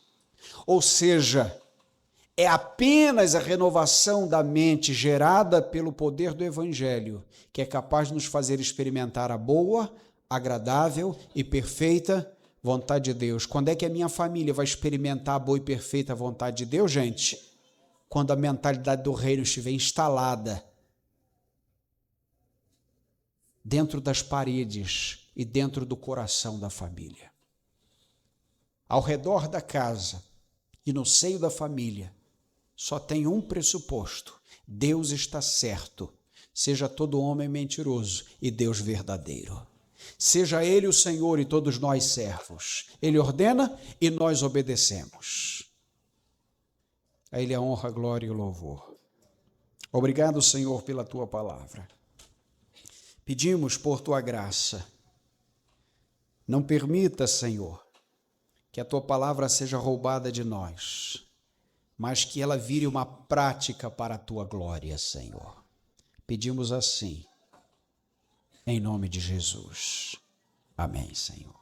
Ou seja, é apenas a renovação da mente gerada pelo poder do Evangelho que é capaz de nos fazer experimentar a boa, agradável e perfeita vontade de Deus. Quando é que a minha família vai experimentar a boa e perfeita vontade de Deus, gente? quando a mentalidade do reino estiver instalada dentro das paredes e dentro do coração da família. Ao redor da casa e no seio da família, só tem um pressuposto: Deus está certo. Seja todo homem mentiroso e Deus verdadeiro. Seja Ele o Senhor e todos nós servos. Ele ordena e nós obedecemos. A Ele a honra, a glória e o louvor. Obrigado, Senhor, pela Tua palavra. Pedimos por Tua graça. Não permita, Senhor, que a Tua palavra seja roubada de nós, mas que ela vire uma prática para a Tua glória, Senhor. Pedimos assim, em nome de Jesus. Amém, Senhor.